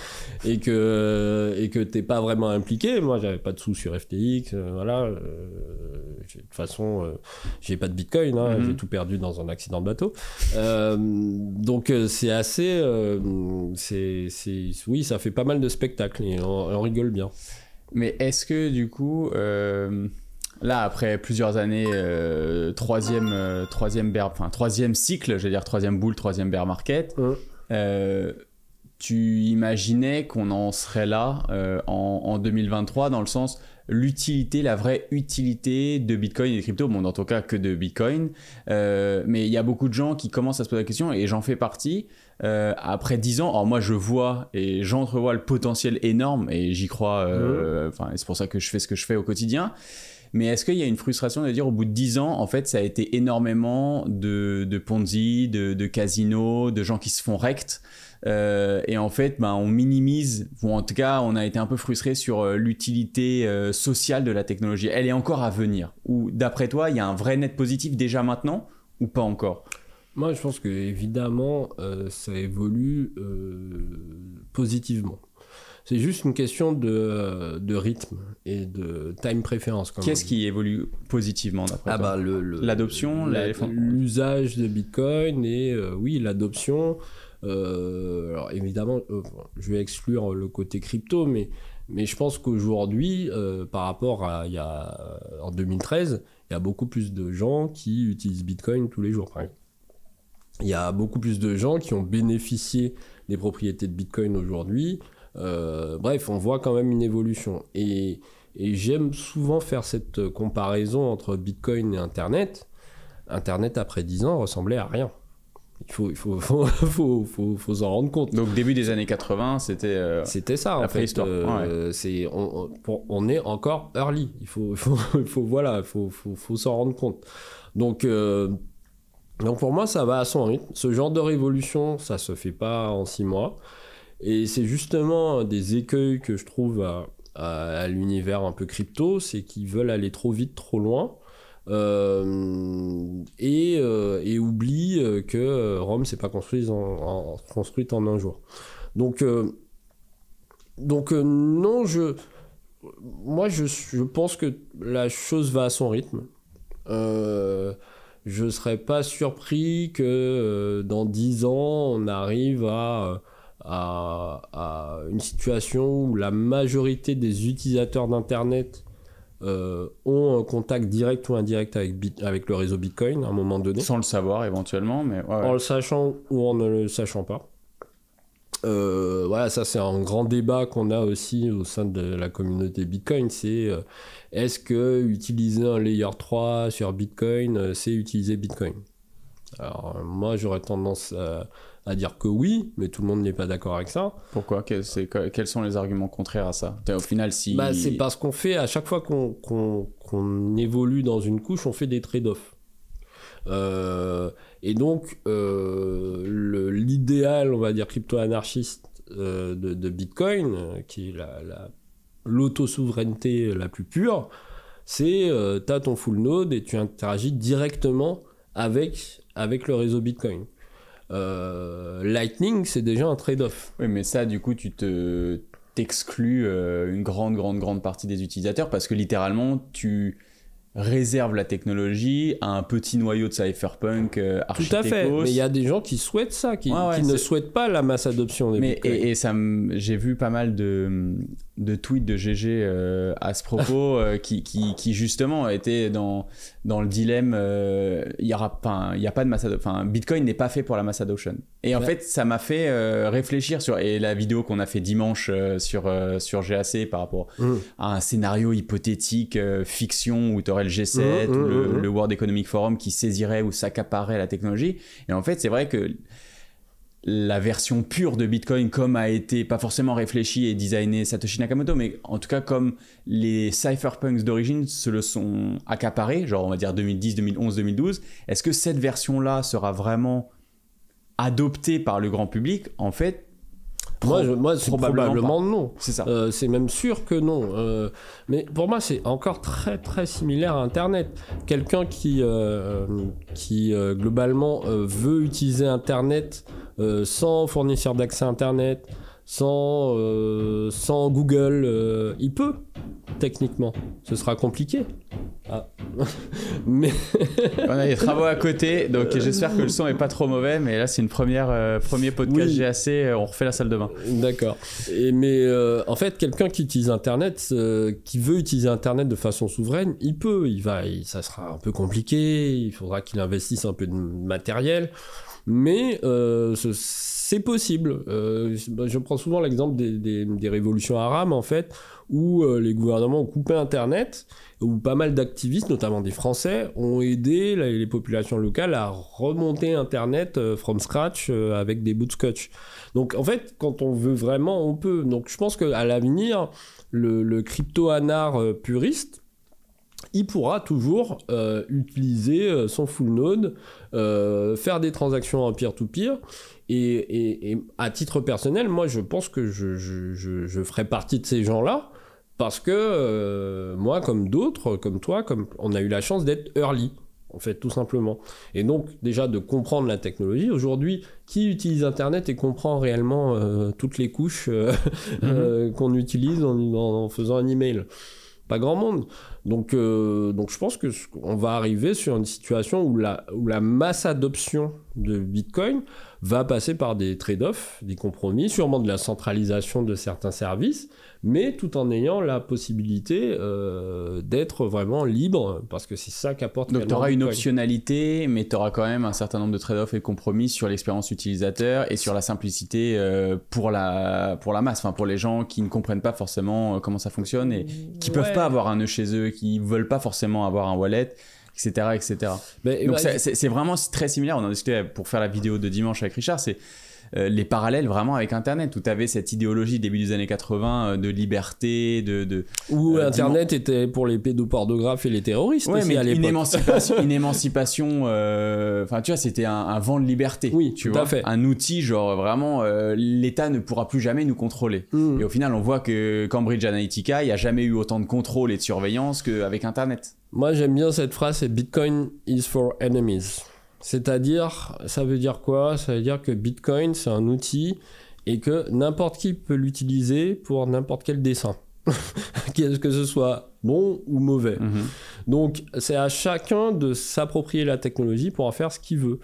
et que t'es pas vraiment impliqué, moi j'avais pas de sous sur FTX, de toute façon j'ai pas de bitcoin, j'ai tout perdu dans un accident de bateau, donc c'est assez oui, ça fait pas mal de spectacles et on rigole bien. Mais est-ce que du coup là, après plusieurs années, troisième cycle, j'allais dire troisième boule, troisième bear market, tu imaginais qu'on en serait là en 2023 dans le sens l'utilité, la vraie utilité de Bitcoin et des cryptos, bon, dans ton cas que de Bitcoin, mais il y a beaucoup de gens qui commencent à se poser la question et j'en fais partie. Après 10 ans, alors moi je vois et j'entrevois le potentiel énorme et j'y crois, et c'est pour ça que je fais ce que je fais au quotidien. Mais est-ce qu'il y a une frustration de dire au bout de 10 ans, en fait, ça a été énormément de Ponzi, de casinos, de gens qui se font rect et en fait, on minimise, ou en tout cas, on a été un peu frustré sur l'utilité sociale de la technologie. Elle est encore à venir. Ou d'après toi, il y a un vrai net positif déjà maintenant ou pas encore ? Moi, je pense que évidemment, ça évolue positivement. C'est juste une question de rythme et de time préférence. Qu'est-ce qui évolue positivement d'après toi ? L'adoption, l'usage de Bitcoin et oui, l'adoption. Alors évidemment, je vais exclure le côté crypto, mais je pense qu'aujourd'hui, par rapport à en 2013, il y a beaucoup plus de gens qui utilisent Bitcoin tous les jours, par exemple. Il y a beaucoup plus de gens qui ont bénéficié des propriétés de Bitcoin aujourd'hui. Bref, on voit quand même une évolution. Et j'aime souvent faire cette comparaison entre Bitcoin et Internet. Internet, après 10 ans, ressemblait à rien. Il faut s'en rendre compte. Donc, début des années 80, c'était ça, en fait. On est encore early. Il faut s'en rendre compte. Donc, pour moi, ça va à son rythme. Ce genre de révolution, ça se fait pas en 6 mois. Et c'est justement un des écueils que je trouve à l'univers un peu crypto, c'est qu'ils veulent aller trop vite, trop loin, et oublient que Rome s'est pas construite en un jour. Donc non, je pense que la chose va à son rythme. Je serais pas surpris que dans 10 ans, on arrive à une situation où la majorité des utilisateurs d'Internet ont un contact direct ou indirect avec le réseau Bitcoin à un moment donné. Sans le savoir éventuellement, mais en le sachant ou en ne le sachant pas. Voilà, ça c'est un grand débat qu'on a aussi au sein de la communauté Bitcoin, c'est est-ce que utiliser un layer 3 sur Bitcoin, c'est utiliser Bitcoin ? Alors moi j'aurais tendance à dire que oui, mais tout le monde n'est pas d'accord avec ça. Pourquoi ? Quels sont les arguments contraires à ça ? Au final, c'est parce qu'on fait, à chaque fois qu'on évolue dans une couche, on fait des trade-offs. Et donc, l'idéal, on va dire, crypto-anarchiste de Bitcoin, qui est l'auto-souveraineté la plus pure, c'est tu as ton full node et tu interagis directement avec le réseau Bitcoin. Lightning, c'est déjà un trade-off. Oui, mais ça, du coup, tu t'exclus une grande partie des utilisateurs parce que littéralement, tu réserve la technologie à un petit noyau de cypherpunk archi-techos. Tout à fait, mais il y a des gens qui souhaitent ça, qui ne souhaitent pas la masse adoption des Bitcoin. J'ai vu pas mal de tweets de GG à ce propos qui justement étaient dans le dilemme il y a pas de masse adoption, enfin Bitcoin n'est pas fait pour la mass adoption. Et en fait ça m'a fait réfléchir et la vidéo qu'on a fait dimanche sur GAC par rapport à un scénario hypothétique fiction où tu aurais le G7 ou le World Economic Forum qui saisirait ou s'accaparerait la technologie. Et en fait c'est vrai que la version pure de Bitcoin comme a été pas forcément réfléchie et designée Satoshi Nakamoto, mais en tout cas comme les cypherpunks d'origine se le sont accaparés, genre on va dire 2010, 2011, 2012, est-ce que cette version-là sera vraiment adoptée par le grand public ? En fait, moi c'est probablement non. C'est ça. C'est même sûr que non. Mais pour moi, c'est encore très très similaire à Internet. Quelqu'un qui globalement veut utiliser Internet sans fournisseur d'accès Internet, sans Google, il peut, techniquement. Ce sera compliqué. Ah. Mais on a des travaux à côté, donc j'espère que le son est pas trop mauvais, mais là c'est une premier podcast GAC, on refait la salle de bain. D'accord. Mais en fait, quelqu'un qui utilise Internet, qui veut utiliser Internet de façon souveraine, il peut, ça sera un peu compliqué, il faudra qu'il investisse un peu de matériel, mais c'est possible. Je prends souvent l'exemple des révolutions arabes, en fait, où les gouvernements ont coupé Internet, où pas mal d'activistes, notamment des Français, ont aidé les populations locales à remonter Internet from scratch avec des bouts de scotch. Donc, en fait, quand on veut vraiment, on peut. Donc, je pense qu'à l'avenir, le crypto-anard puriste, il pourra toujours utiliser son full node, faire des transactions en peer-to-peer. Et à titre personnel, moi, je pense que je ferai partie de ces gens-là. Parce que moi, comme d'autres, comme toi, on a eu la chance d'être early, en fait, tout simplement. Et donc, déjà, de comprendre la technologie. Aujourd'hui, qui utilise Internet et comprend réellement toutes les couches qu'on utilise en faisant un email ? Pas grand monde. Donc je pense qu'on va arriver sur une situation où la masse adoption de Bitcoin va passer par des trade-offs, des compromis, sûrement de la centralisation de certains services, mais tout en ayant la possibilité d'être vraiment libre, parce que c'est ça qu'apporte donc tu auras une Bitcoin. Optionnalité, mais tu auras quand même un certain nombre de trade-offs et de compromis sur l'expérience utilisateur et sur la simplicité pour la masse, enfin pour les gens qui ne comprennent pas forcément comment ça fonctionne et qui peuvent pas avoir un nœud chez eux, qui veulent pas forcément avoir un wallet, etc. etc. Donc c'est vraiment très similaire, on en discutait pour faire la vidéo de dimanche avec Richard, c'est les parallèles vraiment avec Internet, où tu avais cette idéologie début des années 80 de liberté, où Internet était pour les pédopornographes et les terroristes aussi, mais à l'époque. Une émancipation, enfin tu vois, c'était un vent de liberté, oui, tu tout vois, à fait. un outil genre vraiment l'État ne pourra plus jamais nous contrôler. Et au final, on voit que Cambridge Analytica, il n'y a jamais eu autant de contrôle et de surveillance qu'avec Internet. Moi, j'aime bien cette phrase, c'est Bitcoin is for enemies. C'est-à-dire, ça veut dire quoi ? Ça veut dire que Bitcoin, c'est un outil et que n'importe qui peut l'utiliser pour n'importe quel dessin. Que ce soit bon ou mauvais. Donc, c'est à chacun de s'approprier la technologie pour en faire ce qu'il veut.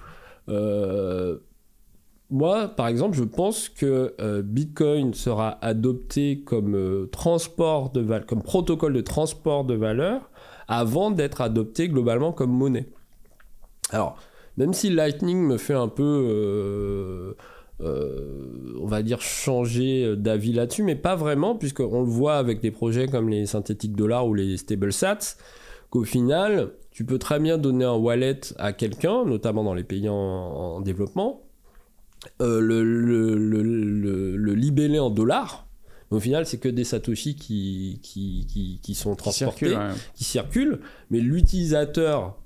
Moi, par exemple, je pense que Bitcoin sera adopté comme comme protocole de transport de valeur avant d'être adopté globalement comme monnaie. Alors, même si Lightning me fait un peu, on va dire, changer d'avis là-dessus, mais pas vraiment, puisqu'on le voit avec des projets comme les synthétiques dollars ou les stable sats, qu'au final, tu peux très bien donner un wallet à quelqu'un, notamment dans les pays en développement, le libeller en dollars. Mais au final, c'est que des satoshis qui sont transportés, qui circulent, mais l'utilisateur,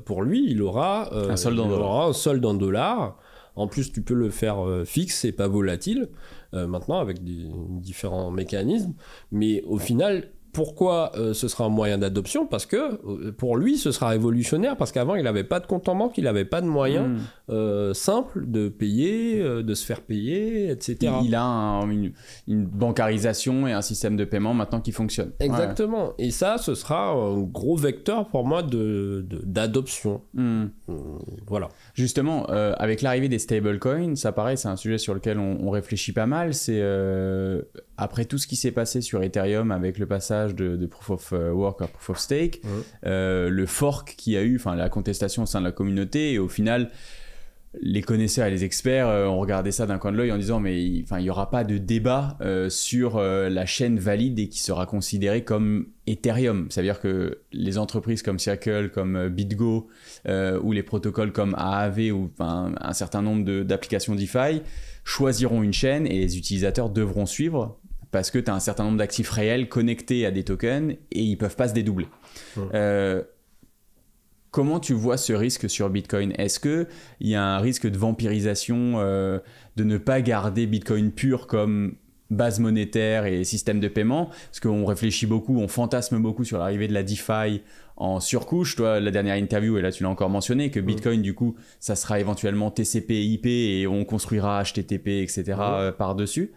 pour lui, il aura un solde en dollars. En plus, tu peux le faire fixe et pas volatile, maintenant, avec différents mécanismes. Mais au final, pourquoi ce sera un moyen d'adoption ? Parce que pour lui, ce sera révolutionnaire, parce qu'avant, il n'avait pas de compte en banque, il n'avait pas de moyens simples de payer, de se faire payer, etc. Il a une bancarisation et un système de paiement maintenant qui fonctionne. Exactement. Ouais. Et ça, ce sera un gros vecteur pour moi d'adoption. Voilà. Justement, avec l'arrivée des stablecoins, ça paraît, c'est un sujet sur lequel on réfléchit pas mal. C'est après tout ce qui s'est passé sur Ethereum avec le passage de Proof of Work à Proof of Stake, le fork qu'il y a eu, enfin la contestation au sein de la communauté, et au final, les connaisseurs et les experts ont regardé ça d'un coin de l'œil en disant mais il y aura pas de débat sur la chaîne valide et qui sera considérée comme Ethereum. Ça veut dire que les entreprises comme Circle, comme BitGo ou les protocoles comme Aave ou un certain nombre d'applications DeFi choisiront une chaîne et les utilisateurs devront suivre parce que tu as un certain nombre d'actifs réels connectés à des tokens et ils peuvent pas se dédoubler. Comment tu vois ce risque sur Bitcoin ? Est-ce qu'il y a un risque de vampirisation, de ne pas garder Bitcoin pur comme base monétaire et système de paiement ? Parce qu'on réfléchit beaucoup, on fantasme beaucoup sur l'arrivée de la DeFi en surcouche. Toi, la dernière interview, et là tu l'as encore mentionné, que Bitcoin, du coup, ça sera éventuellement TCP, IP et on construira HTTP, etc. par-dessus.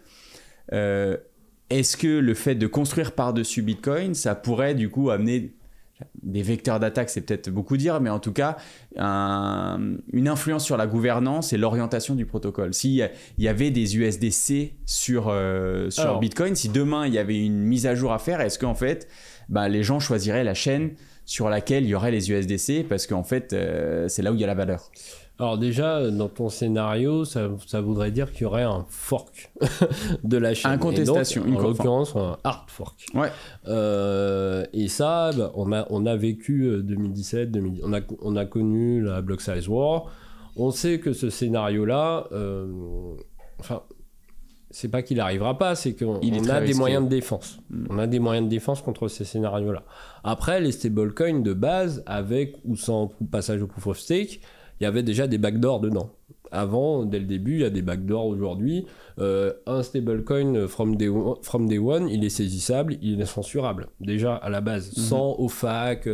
Est-ce que le fait de construire par-dessus Bitcoin, ça pourrait du coup amener des vecteurs d'attaque, c'est peut-être beaucoup dire, mais en tout cas, une influence sur la gouvernance et l'orientation du protocole. S'il y avait des USDC sur Bitcoin, si demain il y avait une mise à jour à faire, est-ce qu'en fait, les gens choisiraient la chaîne sur laquelle il y aurait les USDC parce qu'en fait, c'est là où il y a la valeur ? Alors déjà, dans ton scénario, ça voudrait dire qu'il y aurait un fork de la chaîne. Incontestation. En l'occurrence, un hard fork. Ouais. Et ça, bah, on a vécu 2017, on a connu la Block Size War. On sait que ce scénario-là, enfin, c'est pas qu'il n'arrivera pas, c'est qu'on a des moyens de défense. On a des moyens de défense contre ces scénarios-là. Après, les stablecoins de base, avec ou sans passage au proof of stake, il y avait déjà des backdoors dedans. Avant, dès le début, il y a des backdoors aujourd'hui. Un stablecoin from day one, il est saisissable, il est censurable. Déjà, à la base, sans OFAC.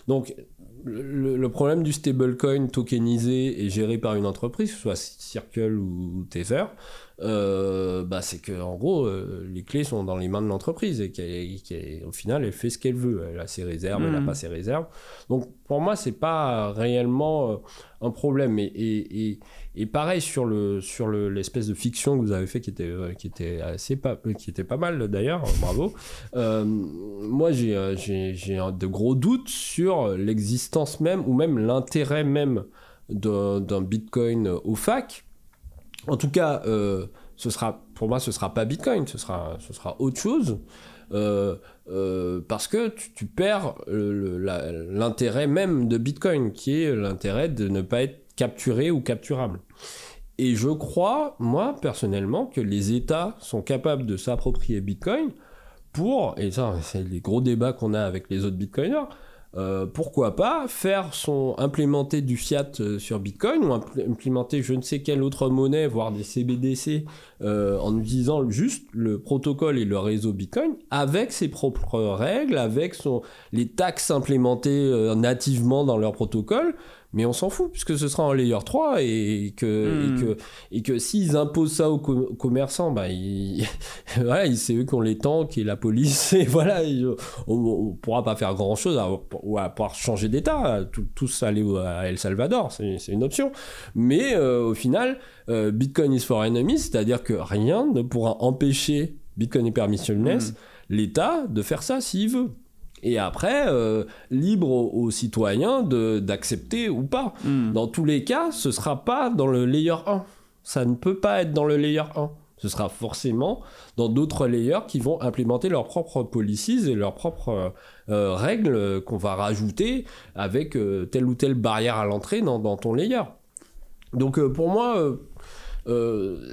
Donc, le problème du stablecoin tokenisé et géré par une entreprise, que ce soit Circle ou Tether, bah c'est que en gros les clés sont dans les mains de l'entreprise et qu'au final elle fait ce qu'elle veut, elle a ses réserves, elle n'a pas ses réserves. Donc pour moi c'est pas réellement un problème. Et pareil sur l'espèce de fiction que vous avez fait qui était pas mal d'ailleurs, bravo. Moi j'ai de gros doutes sur l'existence même ou même l'intérêt même d'un Bitcoin OFAC. En tout cas, pour moi, ce sera pas Bitcoin, ce sera autre chose, parce que tu perds l'intérêt même de Bitcoin, qui est l'intérêt de ne pas être capturé ou capturable. Et je crois, moi, personnellement, que les États sont capables de s'approprier Bitcoin et ça, c'est les gros débats qu'on a avec les autres Bitcoiners, pourquoi pas implémenter du fiat sur Bitcoin ou implémenter je ne sais quelle autre monnaie, voire des CBDC en utilisant juste le protocole et le réseau Bitcoin avec ses propres règles, avec les taxes implémentées nativement dans leur protocole. Mais on s'en fout, puisque ce sera en layer 3 et que s'ils imposent ça aux commerçants, bah, voilà, c'est eux qui ont les tanks et la police, et voilà, on pourra pas faire grand chose à pouvoir changer d'état, tous aller à El Salvador, c'est une option. Mais au final, Bitcoin is for enemies, c'est-à-dire que rien ne pourra empêcher, Bitcoin est permissionless, l'État de faire ça s'il veut. Et après, libre aux citoyens d'accepter ou pas. Dans tous les cas, ce sera pas dans le layer 1. Ça ne peut pas être dans le layer 1. Ce sera forcément dans d'autres layers qui vont implémenter leurs propres policies et leurs propres règles qu'on va rajouter avec telle ou telle barrière à l'entrée dans ton layer. Donc pour moi,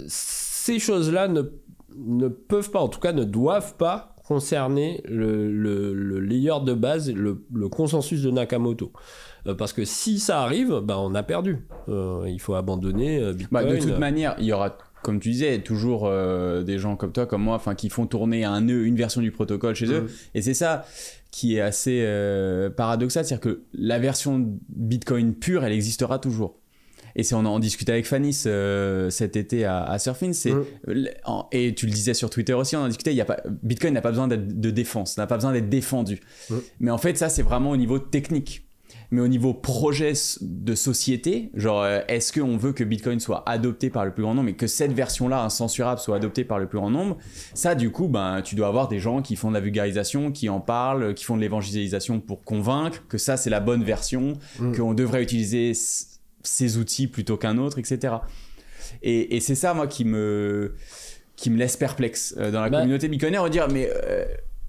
ces choses-là ne peuvent pas, en tout cas ne doivent pas concerner le layer de base, le consensus de Nakamoto. Parce que si ça arrive, bah, on a perdu. Il faut abandonner Bitcoin. Bah, de toute manière, il y aura, comme tu disais, toujours des gens comme toi, comme moi, qui font tourner un nœud, une version du protocole chez eux. Et c'est ça qui est assez paradoxal, c'est-à-dire que la version Bitcoin pure, elle existera toujours. Et on en discutait avec Fanny cet été à Surfin. Et tu le disais sur Twitter aussi, on en discutait. Bitcoin n'a pas besoin de défense, n'a pas besoin d'être défendu. Mais en fait, ça, c'est vraiment au niveau technique. Mais au niveau projet de société, genre, est-ce qu'on veut que Bitcoin soit adopté par le plus grand nombre et que cette version-là, incensurable, soit adoptée par le plus grand nombre? Ça, du coup, ben, tu dois avoir des gens qui font de la vulgarisation, qui en parlent, qui font de l'évangélisation pour convaincre que ça, c'est la bonne version, qu'on devrait utiliser ces outils plutôt qu'un autre, etc. Et c'est ça, moi, qui me laisse perplexe dans la communauté bitcoinaire, on va dire, mais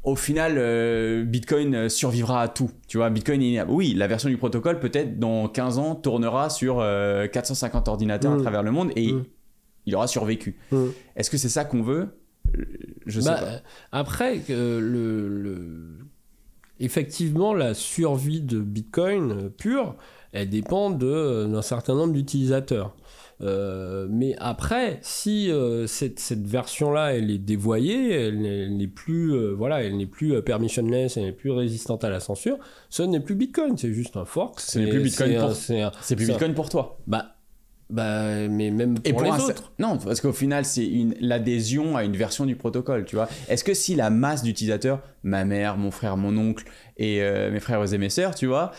au final, Bitcoin survivra à tout. Tu vois, Bitcoin, oui, la version du protocole, peut-être dans 15 ans, tournera sur 450 ordinateurs à travers le monde et il aura survécu. Est-ce que c'est ça qu'on veut? Je sais pas. Après, effectivement, la survie de Bitcoin pure, elle dépend d'un certain nombre d'utilisateurs. Mais après, si cette version-là, elle est dévoyée, elle n'est plus, elle n'est plus permissionless, elle n'est plus résistante à la censure, ce n'est plus Bitcoin, c'est juste un fork. Ce n'est plus Bitcoin c'est plus Bitcoin pour toi. Mais même pour les autres. Non, parce qu'au final, c'est l'adhésion à une version du protocole, tu vois. Est-ce que si la masse d'utilisateurs, ma mère, mon frère, mon oncle et mes frères et mes sœurs, tu vois,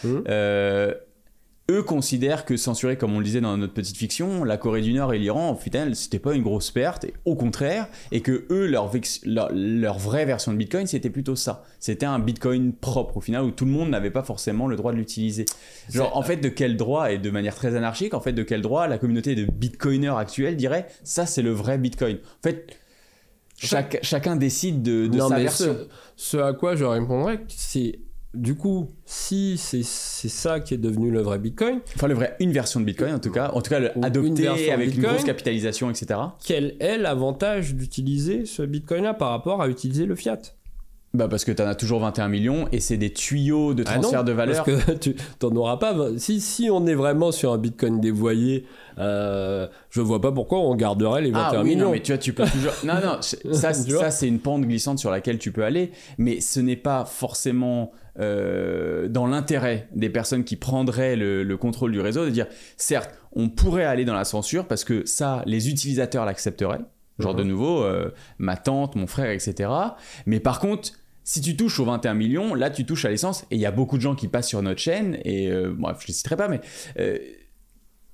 eux considèrent que censurer, comme on le disait dans notre petite fiction, la Corée du Nord et l'Iran, au final, c'était pas une grosse perte, et au contraire, et que eux, leur vraie version de Bitcoin, c'était plutôt ça. C'était un Bitcoin propre, au final, où tout le monde n'avait pas forcément le droit de l'utiliser. Genre, en fait, de quel droit, et de manière très anarchique, en fait, de quel droit la communauté de Bitcoiners actuels dirait, ça, c'est le vrai Bitcoin. En fait, chacun décide de sa version. Ce à quoi je répondrais, c'est... Du coup, si c'est ça qui est devenu le vrai Bitcoin... Enfin, une version de Bitcoin, en tout cas adoptée avec une grosse capitalisation, etc. Quel est l'avantage d'utiliser ce Bitcoin-là par rapport à utiliser le fiat ? Bah parce que tu en as toujours 21 millions et c'est des tuyaux de transfert de valeur. Parce que tu n'en auras pas. Si on est vraiment sur un Bitcoin dévoyé, je vois pas pourquoi on garderait les 21 millions. Non, mais tu vois, tu peux toujours. Non, ça c'est une pente glissante sur laquelle tu peux aller, mais ce n'est pas forcément dans l'intérêt des personnes qui prendraient le contrôle du réseau de dire, certes, on pourrait aller dans la censure parce que ça, les utilisateurs l'accepteraient. Genre de nouveau, ma tante, mon frère, etc. Mais par contre, si tu touches aux 21 millions, là tu touches à l'essence. Et il y a beaucoup de gens qui passent sur notre chaîne, et bref, je ne les citerai pas, mais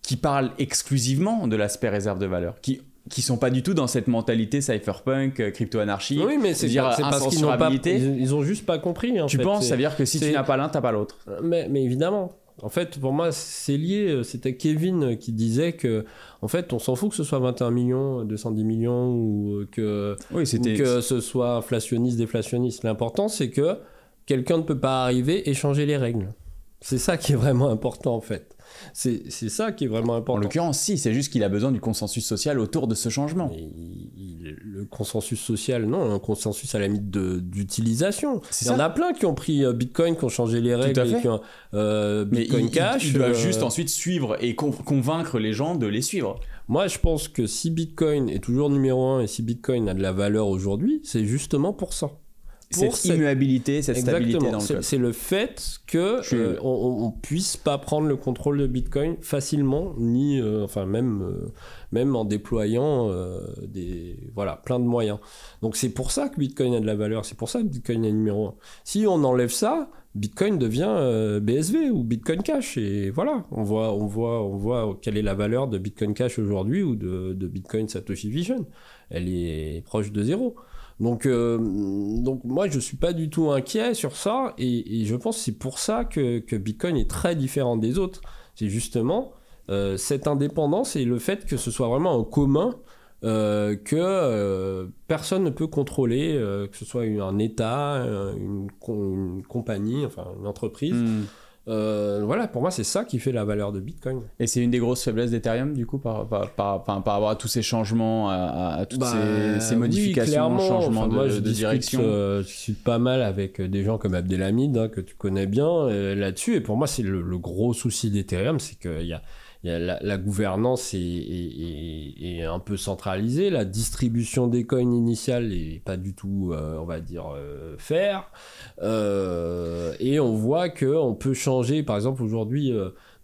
qui parlent exclusivement de l'aspect réserve de valeur, qui sont pas du tout dans cette mentalité cypherpunk, crypto-anarchie. Oui, mais c'est parce qu'ils n'ont pas... Ils ont juste pas compris. Tu penses, ça veut dire que si tu n'as pas l'un, tu n'as pas l'autre. Mais évidemment. En fait, pour moi, c'est lié. C'était Kevin qui disait que, en fait, on s'en fout que ce soit 21 millions, 210 millions ou que ce soit inflationniste, déflationniste. L'important, c'est que quelqu'un ne peut pas arriver et changer les règles. C'est ça qui est vraiment important, en fait. C'est ça qui est vraiment important. En l'occurrence, si, c'est juste qu'il a besoin du consensus social autour de ce changement. Le consensus social, non, un consensus à la limite d'utilisation. Il y en a plein qui ont pris Bitcoin, qui ont changé les règles, et qui ont Bitcoin Cash. Il doit juste ensuite suivre et convaincre les gens de les suivre. Moi, je pense que si Bitcoin est toujours numéro 1 et si Bitcoin a de la valeur aujourd'hui, c'est justement pour ça. Cette immuabilité, cette stabilité dans le code. C'est le fait que on puisse pas prendre le contrôle de Bitcoin facilement, ni même en déployant plein de moyens. Donc c'est pour ça que Bitcoin a de la valeur, c'est pour ça que Bitcoin est numéro 1. Si on enlève ça, Bitcoin devient BSV ou Bitcoin Cash, et voilà, on voit quelle est la valeur de Bitcoin Cash aujourd'hui ou de Bitcoin Satoshi Vision. Elle est proche de zéro. Donc moi je suis pas du tout inquiet sur ça, et je pense que c'est pour ça que Bitcoin est très différent des autres. C'est justement cette indépendance et le fait que ce soit vraiment un commun que personne ne peut contrôler, que ce soit un État, une compagnie, enfin une entreprise. Voilà, pour moi c'est ça qui fait la valeur de Bitcoin. Et c'est une des grosses faiblesses d'Ethereum du coup par rapport à tous ces changements, à toutes ces modifications, changements de direction. Je discute pas mal avec des gens comme Abdelhamid, que tu connais bien, là-dessus, et pour moi c'est le gros souci d'Ethereum, c'est qu'il y a la gouvernance est un peu centralisée, la distribution des coins initiales est pas du tout, on va dire, fair, et on voit qu'on peut changer, par exemple aujourd'hui,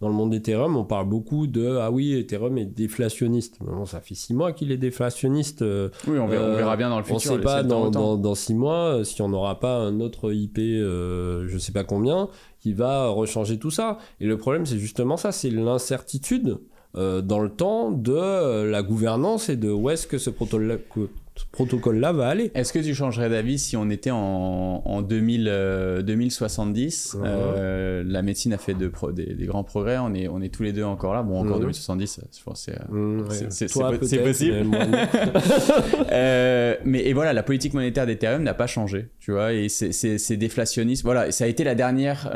dans le monde d'Ethereum, on parle beaucoup de « Ah oui, Ethereum est déflationniste ». Bon, ça fait 6 mois qu'il est déflationniste. Oui, on verra bien dans le futur. On ne sait pas dans 6 mois si on n'aura pas un autre IP, je ne sais pas combien, qui va rechanger tout ça. Et le problème, c'est justement ça, c'est l'incertitude dans le temps de la gouvernance et de où est-ce que ce protocole-là va aller. Est-ce que tu changerais d'avis si on était en 2070 la médecine a fait des grands progrès, on est tous les deux encore là, bon encore 2070 je pense c'est possible, mais et voilà, la politique monétaire d'Ethereum n'a pas changé, tu vois, et c'est déflationniste, voilà, et ça a été la dernière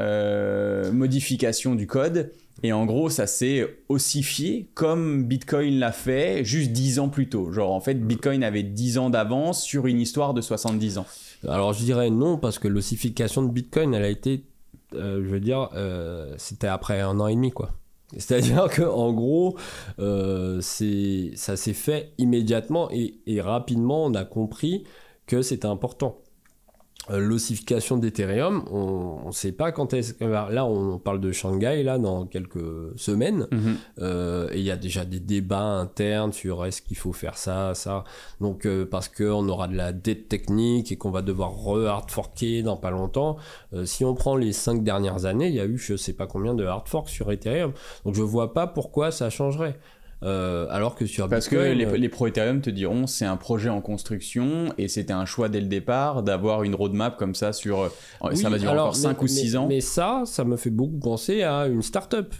modification du code. Et en gros, ça s'est ossifié comme Bitcoin l'a fait juste 10 ans plus tôt. Genre, en fait, Bitcoin avait 10 ans d'avance sur une histoire de 70 ans. Alors, je dirais non, parce que l'ossification de Bitcoin, elle a été, c'était après 1 an et demi, quoi. C'est-à-dire qu'en gros, ça s'est fait immédiatement et rapidement, on a compris que c'était important. l'ossification d'Ethereum, on ne sait pas quand est-ce que... Là, on parle de Shanghai, là, dans quelques semaines, et il y a déjà des débats internes sur est-ce qu'il faut faire ça. Donc, parce qu'on aura de la dette technique et qu'on va devoir hard-forker dans pas longtemps. Si on prend les 5 dernières années, il y a eu je ne sais pas combien de hard-forks sur Ethereum. Donc, je ne vois pas pourquoi ça changerait. Alors que sur Parce Bitcoin, que les pro Ethereum te diront c'est un projet en construction et c'était un choix dès le départ d'avoir une roadmap comme ça sur ça va durer encore 5 ou 6 ans. Mais ça me fait beaucoup penser à une start-up,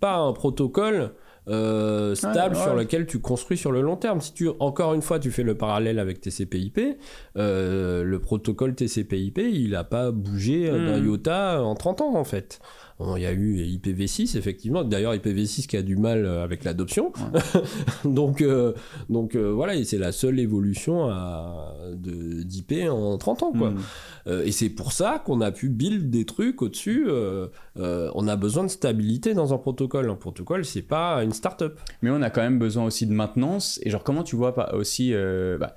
pas un protocole stable sur lequel tu construis sur le long terme. Si encore une fois tu fais le parallèle avec TCP/IP, le protocole TCP/IP il n'a pas bougé d'un iota en 30 ans en fait. Bon, il y a eu IPv6 effectivement, d'ailleurs IPv6 qui a du mal avec l'adoption. donc voilà, et c'est la seule évolution d'IP en 30 ans quoi. Et c'est pour ça qu'on a pu build des trucs au-dessus. On a besoin de stabilité dans un protocole. Un protocole, c'est pas une start-up. Mais on a quand même besoin aussi de maintenance. Et genre, comment tu vois aussi...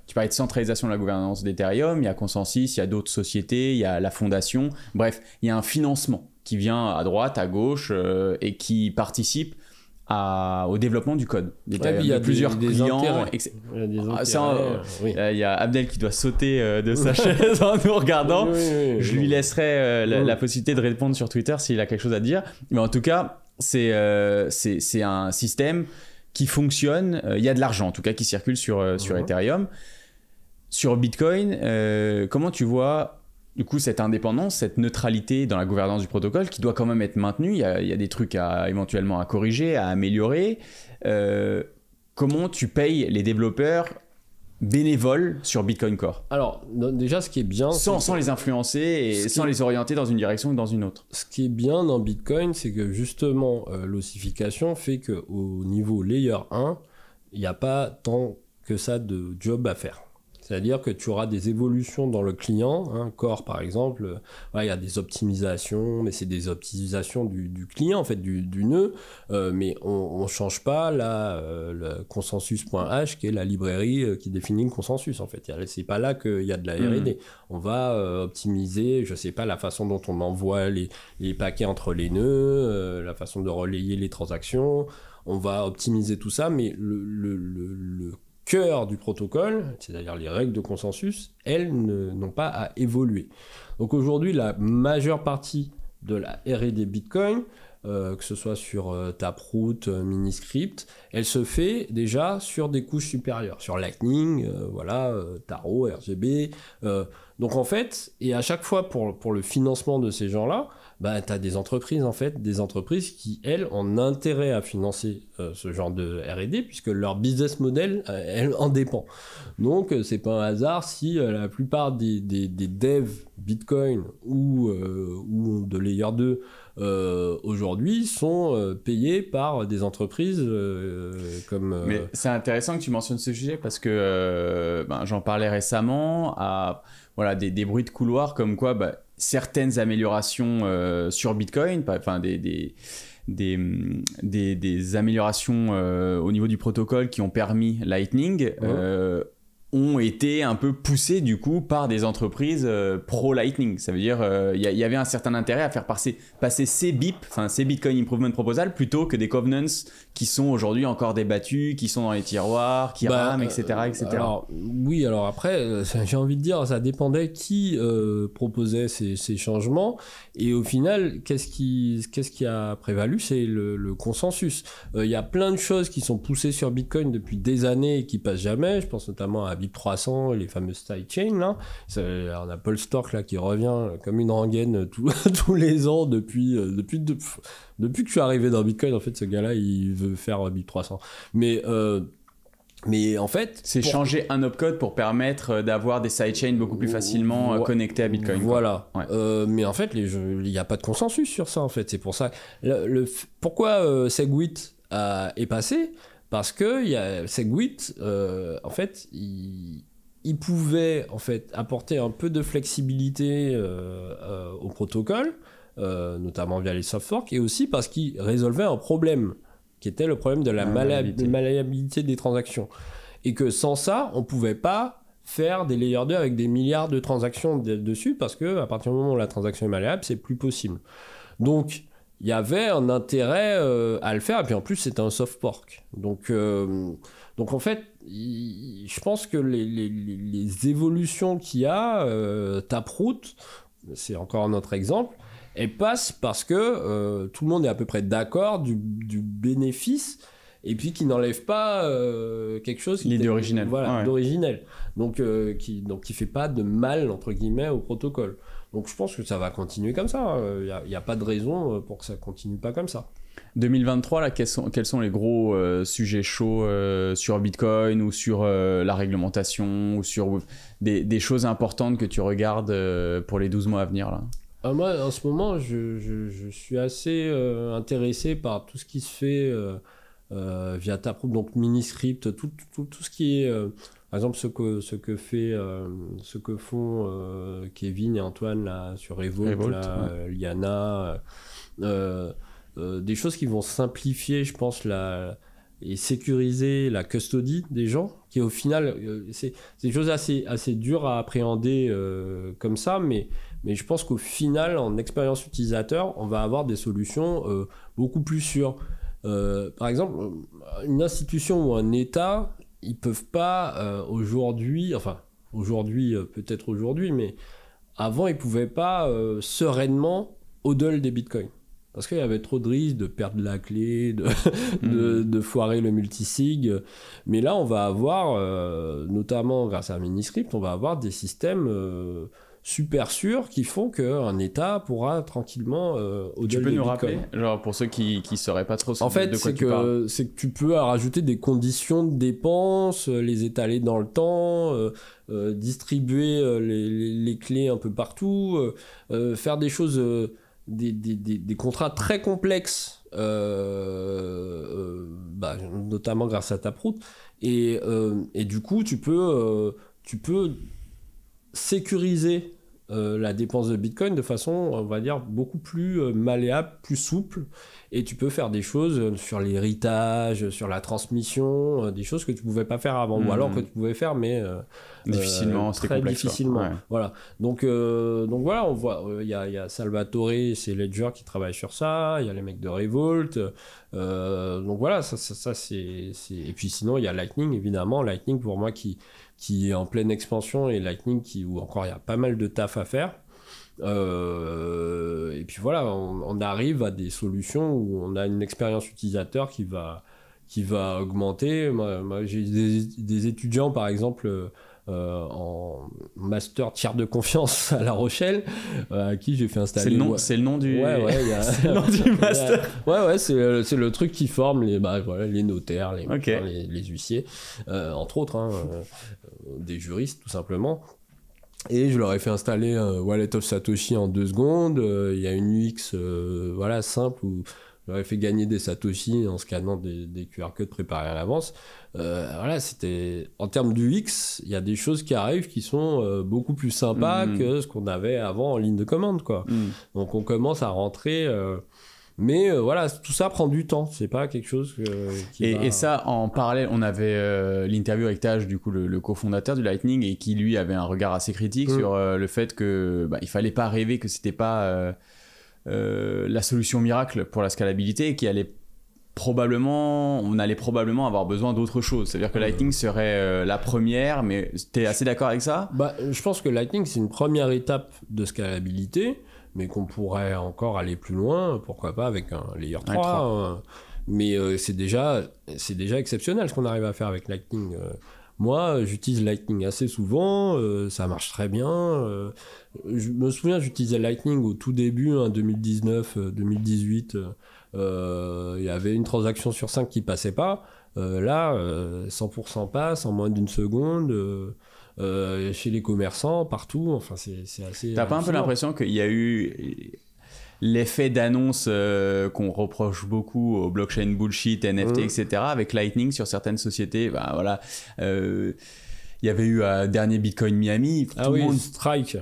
tu parlais de centralisation de la gouvernance d'Ethereum, il y a Consensus, il y a d'autres sociétés, il y a la fondation. Bref, il y a un financement qui vient à droite, à gauche, et qui participe au développement du code. Il y a plusieurs clients. Il y a des intérêts, il y a Abdel qui doit sauter de sa chaise en nous regardant. Je lui laisserai la possibilité de répondre sur Twitter s'il a quelque chose à dire. Mais en tout cas, c'est un système qui fonctionne. Il y a de l'argent, en tout cas, qui circule sur Ethereum. Sur Bitcoin, comment tu vois... Du coup, cette indépendance, cette neutralité dans la gouvernance du protocole qui doit quand même être maintenue, il y a des trucs éventuellement à corriger, à améliorer. Comment tu payes les développeurs bénévoles sur Bitcoin Core? Alors, déjà, ce qui est bien... Sans les influencer et sans les orienter dans une direction ou dans une autre. Ce qui est bien dans Bitcoin, c'est que justement, l'ossification fait qu'au niveau Layer 1, il n'y a pas tant que ça de job à faire. C'est-à-dire que tu auras des évolutions dans le client, Core par exemple, il y a des optimisations, mais c'est des optimisations du client, en fait, du nœud, mais on ne change pas le consensus.h qui est la librairie qui définit le consensus, en fait. C'est pas là qu'il y a de la R&D. On va optimiser, je sais pas, la façon dont on envoie les paquets entre les nœuds, la façon de relayer les transactions, on va optimiser tout ça, mais le cœur du protocole, c'est-à-dire les règles de consensus, elles n'ont pas à évoluer. Donc aujourd'hui, la majeure partie de la R&D Bitcoin, que ce soit sur Taproot, Miniscript, elle se fait déjà sur des couches supérieures, sur Lightning, Taro, RGB. Donc en fait, et à chaque fois pour le financement de ces gens-là, tu as des entreprises qui, elles, ont intérêt à financer ce genre de R&D, puisque leur business model, elle, en dépend. Donc, c'est pas un hasard si la plupart des devs Bitcoin ou de Layer 2 aujourd'hui sont payés par des entreprises comme... Mais c'est intéressant que tu mentionnes ce sujet, parce que j'en parlais récemment à des bruits de couloir comme quoi... certaines améliorations sur Bitcoin, enfin des améliorations au niveau du protocole qui ont permis Lightning ont été un peu poussées du coup par des entreprises pro-Lightning. Ça veut dire il y avait un certain intérêt à faire passer ces BIP, enfin ces Bitcoin Improvement Proposal, plutôt que des covenants qui sont aujourd'hui encore débattus, qui sont dans les tiroirs, qui rament, etc. Alors après, j'ai envie de dire, ça dépendait qui proposait ces changements, et au final, qu'est-ce qui a prévalu? C'est le consensus. Il y a plein de choses qui sont poussées sur Bitcoin depuis des années et qui passent jamais. Je pense notamment à BIP300, les fameuses sidechains, là. On a Paul Stork, là, qui revient comme une rengaine tous les ans depuis que je suis arrivé dans Bitcoin. En fait, ce gars-là, il veut faire BIP300. Mais en fait... C'est changer un opcode pour permettre d'avoir des sidechains beaucoup plus facilement connectés à Bitcoin. Voilà. Ouais. Mais en fait, il n'y a pas de consensus sur ça, en fait. C'est pour ça... Pourquoi Segwit est passé? Parce que Segwit, en fait, il pouvait en fait, apporter un peu de flexibilité au protocole, notamment via les soft forks, et aussi parce qu'il résolvait un problème, qui était le problème de la malléabilité des transactions. Et que sans ça, on ne pouvait pas faire des layer 2 avec des milliards de transactions dessus, parce que à partir du moment où la transaction est malléable, c'est plus possible. Donc il y avait un intérêt à le faire, et puis en plus c'était un soft fork. Donc en fait, je pense que les évolutions qu'il y a, Taproot, c'est encore un autre exemple, elles passent parce que tout le monde est à peu près d'accord du bénéfice, et puis qui n'enlève pas quelque chose l'idée originelle. Voilà, d'originel. Donc qui fait pas de mal, entre guillemets, au protocole. Donc je pense que ça va continuer comme ça. Il n'y a pas de raison pour que ça continue pas comme ça. 2023, là, quels sont les gros sujets chauds sur Bitcoin ou sur la réglementation ou sur des choses importantes que tu regardes pour les 12 mois à venir là? Moi, en ce moment, je suis assez intéressé par tout ce qui se fait via Taproot, donc Miniscript, tout ce qui est... par exemple, ce que font Kevin et Antoine là, sur Revolt là, ouais. Liana, des choses qui vont simplifier, je pense, et sécuriser la custody des gens, qui au final, c'est des choses assez dures à appréhender comme ça, mais je pense qu'au final, en expérience utilisateur, on va avoir des solutions beaucoup plus sûres. Par exemple, une institution ou un État, ils peuvent pas aujourd'hui, peut-être aujourd'hui, mais avant ils pouvaient pas sereinement hodl des bitcoins. Parce qu'il y avait trop de risques de perdre la clé, de foirer le multisig. Mais là, on va avoir, notamment grâce à Miniscript, on va avoir des systèmes super sûrs qui font qu'un État pourra tranquillement hodl. Tu peux nous rappeler, genre pour ceux qui ne sauraient pas trop en fait, de quoi tu parles. C'est que tu peux rajouter des conditions de dépenses, les étaler dans le temps, distribuer les clés un peu partout, faire des choses... Des contrats très complexes, notamment grâce à Taproot, et du coup tu peux sécuriser la dépense de Bitcoin de façon, on va dire, beaucoup plus malléable, plus souple, et tu peux faire des choses sur l'héritage, sur la transmission, des choses que tu pouvais pas faire avant, ou alors que tu pouvais faire, mais difficilement, très difficilement. Ouais. Voilà. Donc voilà, on voit, il y a Salvatore et ses Ledger qui travaillent sur ça, il y a les mecs de Revolt, donc voilà, ça c'est... Et puis sinon, il y a Lightning, évidemment, Lightning pour moi qui est en pleine expansion, et Lightning où encore il y a pas mal de taf à faire. Et puis voilà, on arrive à des solutions où on a une expérience utilisateur qui va augmenter. Moi j'ai des étudiants, par exemple, en master tiers de confiance à La Rochelle, à qui j'ai fait installer... C'est le nom du... c'est le nom du master. Ouais, c'est le truc qui forme les notaires, les huissiers, entre autres, des juristes tout simplement. Et je leur ai fait installer un Wallet of Satoshi en 2 secondes. Il y a une UX simple où je leur ai fait gagner des Satoshi en scannant des QR codes préparés à l'avance. C'était... En termes d'UX, il y a des choses qui arrivent qui sont beaucoup plus sympas que ce qu'on avait avant en ligne de commande, quoi. Donc on commence à rentrer... Mais tout ça prend du temps, c'est pas quelque chose et ça, en parallèle, on avait l'interview avec Taj, du coup le cofondateur du Lightning, et qui lui avait un regard assez critique sur le fait que il fallait pas rêver que c'était pas la solution miracle pour la scalabilité, et on allait probablement avoir besoin d'autre chose. C'est-à-dire que Lightning serait la première, mais t'es assez d'accord avec ça? Je pense que Lightning, c'est une première étape de scalabilité, mais qu'on pourrait encore aller plus loin, pourquoi pas avec un layer 3. Mais c'est déjà exceptionnel ce qu'on arrive à faire avec Lightning. Moi, j'utilise Lightning assez souvent, ça marche très bien. Je me souviens, j'utilisais Lightning au tout début, 2019, 2018. Il y avait une transaction sur 5 qui passait pas. Là, 100% passe en moins d'une seconde. Chez les commerçants, partout, enfin c'est assez... T'as pas un peu l'impression qu'il y a eu l'effet d'annonce qu'on reproche beaucoup au blockchain bullshit, NFT, etc. avec Lightning sur certaines sociétés, il il y avait eu dernier Bitcoin Miami, Ah tout oui, le monde Strike.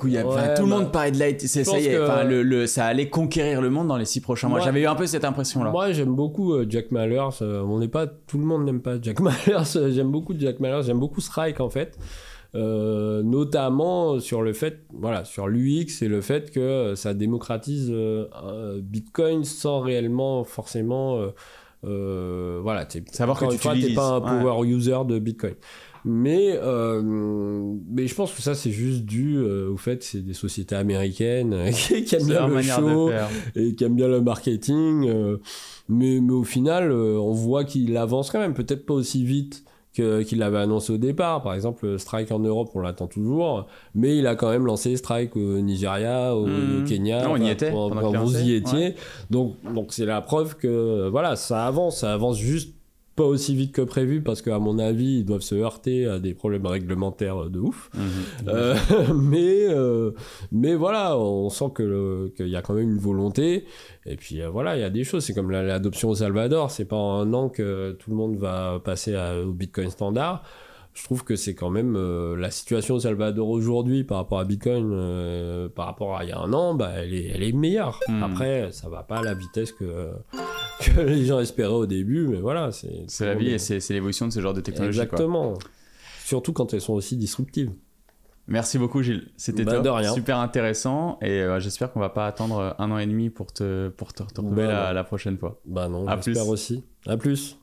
où il y a, Ouais, tout le monde parlait de ça y est, ça allait conquérir le monde dans les 6 prochains mois. J'avais eu un peu cette impression là. Moi j'aime beaucoup Jack Mallers, tout le monde n'aime pas Jack Mallers, j'aime beaucoup Jack Mallers, j'aime beaucoup Strike en fait. Notamment sur le fait, sur l'UX et le fait que ça démocratise Bitcoin sans réellement forcément savoir que t'es pas un power user de Bitcoin. Mais je pense que ça c'est juste dû au fait que c'est des sociétés américaines qui aiment bien le show et qui aiment bien le marketing. Mais au final, on voit qu'il avance quand même, peut-être pas aussi vite qu'il l'avait annoncé au départ. Par exemple, Strike en Europe, on l'attend toujours, mais il a quand même lancé Strike au Nigeria, au Kenya. Non, on y était. Vous y étiez. Ouais. Donc c'est la preuve que ça avance juste pas aussi vite que prévu parce qu'à mon avis, ils doivent se heurter à des problèmes réglementaires de ouf. Mais voilà, on sent qu'il y a quand même une volonté. Et puis il y a des choses. C'est comme l'adoption au Salvador. C'est pas en un an que tout le monde va passer au Bitcoin standard. Je trouve que c'est quand même la situation au Salvador aujourd'hui par rapport à Bitcoin, par rapport à il y a un an, elle est meilleure. Après, ça va pas à la vitesse que les gens espéraient au début, mais voilà. C'est la vie et c'est l'évolution de ce genre de technologie. Exactement. Surtout quand elles sont aussi disruptives. Merci beaucoup Gilles, c'était top, super intéressant et j'espère qu'on va pas attendre 1 an et demi pour te retrouver la prochaine fois. Non, j'espère aussi. À plus.